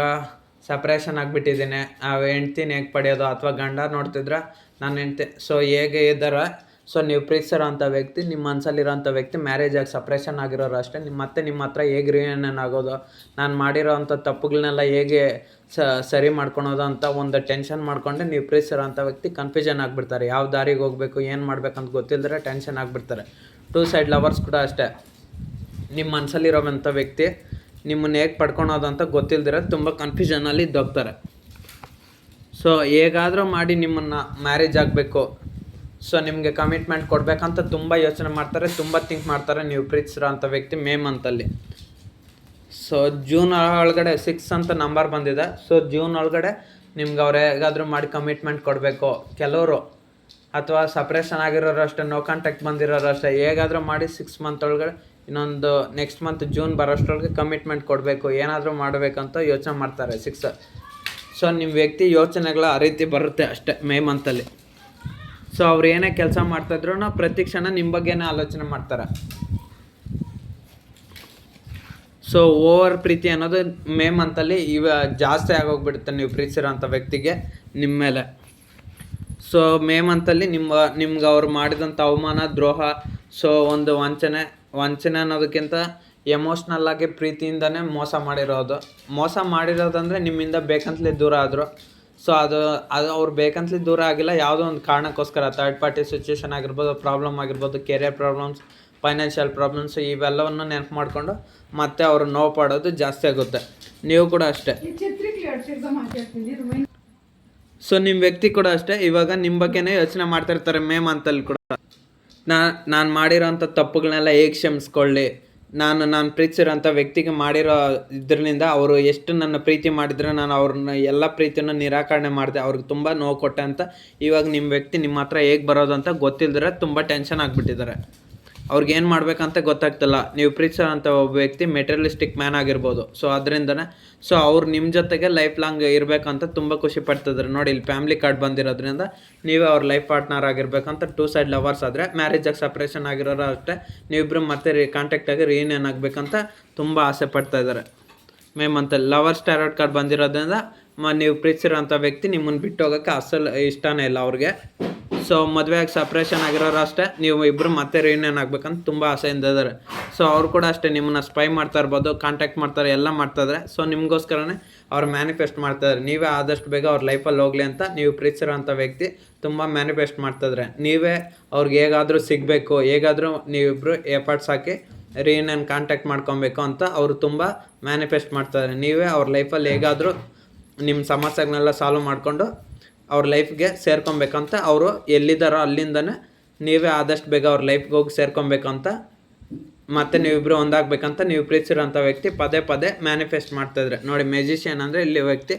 ಸಪ್ರೇಷನ್ ಆಗಿಬಿಟ್ಟಿದ್ದೀನಿ, ಹೆಂಡ್ತಿನ ಹೇಗೆ ಪಡೆಯೋದು, ಅಥವಾ ಗಂಡ ನೋಡ್ತಿದ್ರೆ ನನ್ನ ಹೆಂಡ್ತಿ, ಸೊ ಹೇಗೆ ಇದ್ದಾರೆ. ಸೊ ನೀವು ಪ್ರೀತಿಸಿರೋಂಥ ವ್ಯಕ್ತಿ, ನಿಮ್ಮ ಮನಸ್ಸಲ್ಲಿರೋಂಥ ವ್ಯಕ್ತಿ ಮ್ಯಾರೇಜಾಗಿ ಸಪ್ರೇಷನ್ ಆಗಿರೋರು ಅಷ್ಟೇ. ಮತ್ತೆ ನಿಮ್ಮ ಹತ್ರ ಹೇಗೆ ರಿಯೂನಿಯನ್ ಆಗೋದು, ನಾನು ಮಾಡಿರೋ ಅಂಥ ತಪ್ಪುಗಳನ್ನೆಲ್ಲ ಹೇಗೆ ಸರಿ ಮಾಡ್ಕೊಳೋದು ಅಂತ ಒಂದು ಟೆನ್ಷನ್ ಮಾಡ್ಕೊಂಡೆ ನೀವು ಪ್ರೀತಿಸಿರೋಂಥ ವ್ಯಕ್ತಿ ಕನ್ಫ್ಯೂಷನ್ ಆಗಿಬಿಡ್ತಾರೆ. ಯಾವ ದಾರಿಗೆ ಹೋಗಬೇಕು, ಏನು ಮಾಡಬೇಕಂತ ಗೊತ್ತಿಲ್ಲದ್ರೆ ಟೆನ್ಷನ್ ಆಗಿಬಿಡ್ತಾರೆ. 2 ಸೈಡ್ ಲವರ್ಸ್ ಕೂಡ ಅಷ್ಟೇ. ನಿಮ್ಮ ಮನಸ್ಸಲ್ಲಿರೋವಂಥ ವ್ಯಕ್ತಿ ನಿಮ್ಮನ್ನು ಹೇಗೆ ಪಡ್ಕೊಳೋದು ಅಂತ ಗೊತ್ತಿಲ್ದಿರ ತುಂಬ ಕನ್ಫ್ಯೂಷನಲ್ಲಿ ಇದ್ದೋಗ್ತಾರೆ. ಸೊ ಹೇಗಾದರೂ ಮಾಡಿ ನಿಮ್ಮನ್ನು ಮ್ಯಾರೇಜ್ ಆಗಬೇಕು, ಸೊ ನಿಮಗೆ ಕಮಿಟ್ಮೆಂಟ್ ಕೊಡಬೇಕಂತ ತುಂಬ ಯೋಚನೆ ಮಾಡ್ತಾರೆ, ತುಂಬ ಥಿಂಕ್ ಮಾಡ್ತಾರೆ ನೀವು ಪ್ರೀತಿಸಿರೋ ಅಂಥ ವ್ಯಕ್ತಿ ಮೇ ಮಂತಲ್ಲಿ. ಸೊ ಜೂನ್ ಒಳಗಡೆ 6 ಅಂತ ನಂಬರ್ ಬಂದಿದೆ. ಸೊ ಜೂನ್ ಒಳಗಡೆ ನಿಮ್ಗೆ ಅವ್ರು ಹೇಗಾದರೂ ಮಾಡಿ ಕಮಿಟ್ಮೆಂಟ್ ಕೊಡಬೇಕು. ಕೆಲವರು ಅಥವಾ ಸಪ್ರೇಷನ್ ಆಗಿರೋರು ಅಷ್ಟೇ, ನೋ ಕಾಂಟ್ಯಾಕ್ಟ್ ಬಂದಿರೋರು ಅಷ್ಟೇ, ಹೇಗಾದರೂ ಮಾಡಿ 6 ಮಂತ್ ಒಳಗಡೆ ಇನ್ನೊಂದು ನೆಕ್ಸ್ಟ್ ಮಂತ್ ಜೂನ್ ಬರೋಷ್ಟರೊಳಗೆ ಕಮಿಟ್ಮೆಂಟ್ ಕೊಡಬೇಕು, ಏನಾದರೂ ಮಾಡಬೇಕಂತ ಯೋಚನೆ ಮಾಡ್ತಾರೆ 6. ಸೊ ನಿಮ್ಮ ವ್ಯಕ್ತಿ ಯೋಚನೆಗಳ ಆ ರೀತಿ ಬರುತ್ತೆ ಅಷ್ಟೇ ಮೇ ಮಂತಲ್ಲಿ. ಸೊ ಅವ್ರು ಏನೇ ಕೆಲಸ ಮಾಡ್ತಾಯಿದ್ರು ಪ್ರತಿ ಕ್ಷಣ ನಿಮ್ಮ ಬಗ್ಗೆನೇ ಆಲೋಚನೆ ಮಾಡ್ತಾರೆ. ಸೊ ಓವರ್ ಪ್ರೀತಿ ಅನ್ನೋದು ಮೇ ಮಂತಲ್ಲಿ ಜಾಸ್ತಿ ಆಗೋಗ್ಬಿಡುತ್ತೆ ನೀವು ಪ್ರೀತಿಸಿರೋಂಥ ವ್ಯಕ್ತಿಗೆ ನಿಮ್ಮ ಮೇಲೆ. ಸೊ ಮೇ ಮಂತಲ್ಲಿ ನಿಮ್ಗೆ ಅವ್ರು ಮಾಡಿದಂಥ ಅವಮಾನ, ದ್ರೋಹ, ಸೊ ಒಂದು ವಂಚನೆ ಅನ್ನೋದಕ್ಕಿಂತ ಎಮೋಷ್ನಲ್ಲಾಗಿ ಪ್ರೀತಿಯಿಂದನೇ ಮೋಸ ಮಾಡಿರೋದಂದರೆ ನಿಮ್ಮಿಂದ ಬೇಕಂತಲೇ ದೂರ ಆದರು. ಸೊ ಅದು ಅವ್ರು ಬೇಕಂತಲೇ ದೂರ ಆಗಿಲ್ಲ, ಯಾವುದೋ ಒಂದು ಕಾರಣಕ್ಕೋಸ್ಕರ ಥರ್ಡ್ ಪಾರ್ಟಿ ಸಿಚುವೇಶನ್ ಆಗಿರ್ಬೋದು, ಪ್ರಾಬ್ಲಮ್ ಆಗಿರ್ಬೋದು, ಕೆರಿಯರ್ ಪ್ರಾಬ್ಲಮ್ಸ್, ಫೈನಾನ್ಷಿಯಲ್ ಪ್ರಾಬ್ಲಮ್ಸ್, ಇವೆಲ್ಲವನ್ನು ನೆನಪು ಮಾಡಿಕೊಂಡು ಮತ್ತೆ ಅವರು ನೋವು ಪಡೋದು ಜಾಸ್ತಿ ಆಗುತ್ತೆ. ನೀವು ಕೂಡ ಅಷ್ಟೇ. ಸೊ ನಿಮ್ಮ ವ್ಯಕ್ತಿ ಕೂಡ ಅಷ್ಟೇ ಇವಾಗ ನಿಮ್ಮ ಬಗ್ಗೆನೇ ಯೋಚನೆ ಮಾಡ್ತಾಯಿರ್ತಾರೆ ಮೇ ಮಂತಲ್ಲಿ ಕೂಡ. ನಾನು ಮಾಡಿರೋಂಥ ತಪ್ಪುಗಳನ್ನೆಲ್ಲ ಹೇಗೆ ಕ್ಷಮಿಸ್ಕೊಳ್ಳಿ, ನಾನು ಪ್ರೀತಿಸಿರೋಂಥ ವ್ಯಕ್ತಿಗೆ ಮಾಡಿರೋ ಇದರಿಂದ ಅವರು ಎಷ್ಟು ನನ್ನ ಪ್ರೀತಿ ಮಾಡಿದರೆ ನಾನು ಅವ್ರನ್ನ ಎಲ್ಲ ಪ್ರೀತಿಯನ್ನು ನಿರಾಕರಣೆ ಮಾಡಿದೆ, ಅವ್ರಿಗೆ ತುಂಬ ನೋವು ಕೊಟ್ಟೆ ಅಂತ ಇವಾಗ ನಿಮ್ಮ ವ್ಯಕ್ತಿ ನಿಮ್ಮ ಹತ್ರ ಹೇಗೆ ಬರೋದು ಅಂತ ಗೊತ್ತಿಲ್ದಿರ ತುಂಬ ಟೆನ್ಷನ್ ಆಗಿಬಿಟ್ಟಿದ್ದಾರೆ. ಅವ್ರಿಗೇನು ಮಾಡಬೇಕಂತ ಗೊತ್ತಾಗ್ತಿಲ್ಲ. ನೀವು ಪ್ರೀತಿಸೋಂಥ ಒಬ್ಬ ವ್ಯಕ್ತಿ ಮೆಟೀರಿಯಲಿಸ್ಟಿಕ್ ಮ್ಯಾನ್ ಆಗಿರ್ಬೋದು. ಸೊ ಅದರಿಂದನೇ ಸೊ ಅವ್ರು ನಿಮ್ಮ ಜೊತೆಗೆ ಲೈಫ್ ಲಾಂಗ್ ಇರಬೇಕಂತ ತುಂಬ ಖುಷಿ ಪಡ್ತಿದ್ದಾರೆ. ನೋಡಿ ಇಲ್ಲಿ ಫ್ಯಾಮಿಲಿ ಕಾರ್ಡ್ ಬಂದಿರೋದ್ರಿಂದ ನೀವೇ ಅವ್ರ ಲೈಫ್ ಪಾರ್ಟ್ನರ್ ಆಗಿರ್ಬೇಕಂತ 2 ಸೈಡ್ ಲವರ್ಸ್ ಆದರೆ, ಮ್ಯಾರೇಜಾಗಿ ಸಪ್ರೇಷನ್ ಆಗಿರೋರು ಅಷ್ಟೇ ನೀವಿಬ್ಬರು ಮತ್ತೆ ಕಾಂಟ್ಯಾಕ್ಟಾಗಿ ರಿಯೂನಿಯನ್ ಆಗಬೇಕಂತ ತುಂಬ ಆಸೆ ಪಡ್ತಾ ಇದ್ದಾರೆ ಮೇ ಮಂತಲ್ಲಿ. ಲವರ್ಸ್ ಟ್ಯಾರೋಟ್ ಕಾರ್ಡ್ ಬಂದಿರೋದ್ರಿಂದ ನೀವು ಪ್ರೀತಿಸಿರೋಂಥ ವ್ಯಕ್ತಿ ನಿಮ್ಮನ್ನು ಬಿಟ್ಟು ಹೋಗೋಕ್ಕೆ ಅಸಲು ಇಷ್ಟನೇ ಇಲ್ಲ ಅವ್ರಿಗೆ. ಸೊ ಮದುವೆಯಾಗಿ ಸಪ್ರೇಷನ್ ಆಗಿರೋರು ಅಷ್ಟೇ ನೀವು ಇಬ್ಬರು ಮತ್ತೆ ರಿಯೂನಿಯನ್ ಆಗಬೇಕಂತ ತುಂಬ ಆಸೆಯಿಂದ ಇದ್ದಾರೆ. ಸೊ ಅವ್ರು ಕೂಡ ಅಷ್ಟೇ ನಿಮ್ಮನ್ನು ಸ್ಪೈ ಮಾಡ್ತಾ ಇರ್ಬೋದು, ಕಾಂಟ್ಯಾಕ್ಟ್ ಮಾಡ್ತಾರೆ, ಎಲ್ಲ ಮಾಡ್ತಾಯಿದ್ದಾರೆ. ಸೊ ನಿಮಗೋಸ್ಕರನೇ ಅವ್ರು ಮ್ಯಾನಿಫೆಸ್ಟ್ ಮಾಡ್ತಾಯಿದ್ದಾರೆ. ನೀವೇ ಆದಷ್ಟು ಬೇಗ ಅವ್ರ ಲೈಫಲ್ಲಿ ಹೋಗಲಿ ಅಂತ ನೀವು ಪ್ರೀತಿಸಿರೋಂಥ ವ್ಯಕ್ತಿ ತುಂಬ ಮ್ಯಾನಿಫೆಸ್ಟ್ ಮಾಡ್ತಾಯಿದ್ದಾರೆ. ನೀವೇ ಅವ್ರಿಗೆ ಹೇಗಾದರೂ ಸಿಗಬೇಕು, ಹೇಗಾದರೂ ನೀವಿಬ್ಬರು ಎಫರ್ಟ್ಸ್ ಹಾಕಿ ರಿಯೂನಿಯನ್ ಕಾಂಟ್ಯಾಕ್ಟ್ ಮಾಡ್ಕೊಬೇಕು ಅಂತ ಅವರು ತುಂಬ ಮ್ಯಾನಿಫೆಸ್ಟ್ ಮಾಡ್ತಾಯಿದ್ದಾರೆ. ನೀವೇ ಅವ್ರ ಲೈಫಲ್ಲಿ ಹೇಗಾದರೂ ನಿಮ್ಮ ಸಮಸ್ಯೆಗಳನ್ನೆಲ್ಲ ಸಾಲ್ವ್ ಮಾಡಿಕೊಂಡು ಅವ್ರ ಲೈಫ್ಗೆ ಸೇರ್ಕೊಬೇಕಂತ ಅವರು ಎಲ್ಲಿದ್ದಾರೋ ಅಲ್ಲಿಂದನೇ ನೀವೇ ಆದಷ್ಟು ಬೇಗ ಅವ್ರ ಲೈಫ್ಗೆ ಹೋಗಿ ಸೇರ್ಕೊಬೇಕಂತ, ಮತ್ತು ನೀವಿಬ್ಬರು ಒಂದಾಗಬೇಕಂತ ನೀವು ಪ್ರೀತಿಸಿರೋಂಥ ವ್ಯಕ್ತಿ ಪದೇ ಮ್ಯಾನಿಫೆಸ್ಟ್ ಮಾಡ್ತಾಯಿದ್ರೆ. ನೋಡಿ ಮೆಜಿಷಿಯನ್ ಅಂದರೆ ಇಲ್ಲಿ ವ್ಯಕ್ತಿ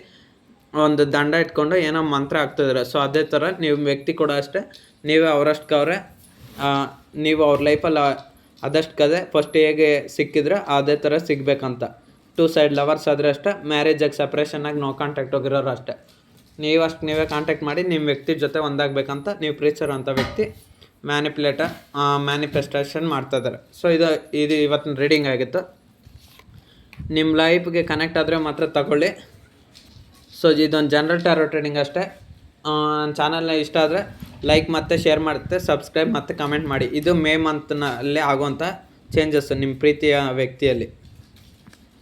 ಒಂದು ದಂಡ ಇಟ್ಕೊಂಡು ಏನೋ ಮಂತ್ರ ಆಗ್ತಿದ್ದಾರೆ. ಸೊ ಅದೇ ಥರ ನೀವು ವ್ಯಕ್ತಿ ಕೂಡ ಅಷ್ಟೇ ನೀವೇ ಅವರಷ್ಟಕ್ಕವ್ರೆ ನೀವು ಅವ್ರ ಲೈಫಲ್ಲಿ ಆದಷ್ಟು ಕದೆ ಫಸ್ಟ್ ಹೇಗೆ ಸಿಕ್ಕಿದ್ರೆ ಅದೇ ಥರ ಸಿಗಬೇಕಂತ. 2 ಸೈಡ್ ಲವರ್ಸ್ ಆದರೆ ಅಷ್ಟೇ, ಮ್ಯಾರೇಜಾಗಿ ಸಪ್ರೇಷನ್ನಾಗಿ ನೋ ಕಾಂಟ್ಯಾಕ್ಟ್ ಹೋಗಿರೋರು ಅಷ್ಟೇ. ನೀವೇ ಕಾಂಟ್ಯಾಕ್ಟ್ ಮಾಡಿ ನಿಮ್ಮ ವ್ಯಕ್ತಿ ಜೊತೆ ಒಂದಾಗಬೇಕಂತ ನೀವು ಪ್ರೀತಿಸಿರೋಂಥ ವ್ಯಕ್ತಿ ಮ್ಯಾನಿಫೆಸ್ಟೇಷನ್ ಮಾಡ್ತಾಯಿದ್ದಾರೆ. ಸೊ ಇದು ಇವತ್ತಿನ ರೀಡಿಂಗ್ ಆಗಿತ್ತು. ನಿಮ್ಮ ಲೈಫ್ಗೆ ಕನೆಕ್ಟ್ ಆದರೆ ಮಾತ್ರ ತಗೊಳ್ಳಿ. ಸೊ ಇದೊಂದು ಜನರಲ್ ಟ್ಯಾರೋ ಟ್ರೇಡಿಂಗ್ ಅಷ್ಟೇ. ನನ್ನ ಚಾನಲ್ನ ಇಷ್ಟ ಆದರೆ ಲೈಕ್ ಮತ್ತು ಶೇರ್ ಮಾಡುತ್ತೆ, ಸಬ್ಸ್ಕ್ರೈಬ್ ಮತ್ತು ಕಮೆಂಟ್ ಮಾಡಿ. ಇದು ಮೇ ಮಂತ್ನಲ್ಲಿ ಆಗುವಂಥ ಚೇಂಜಸ್ಸು ನಿಮ್ಮ ಪ್ರೀತಿಯ ವ್ಯಕ್ತಿಯಲ್ಲಿ.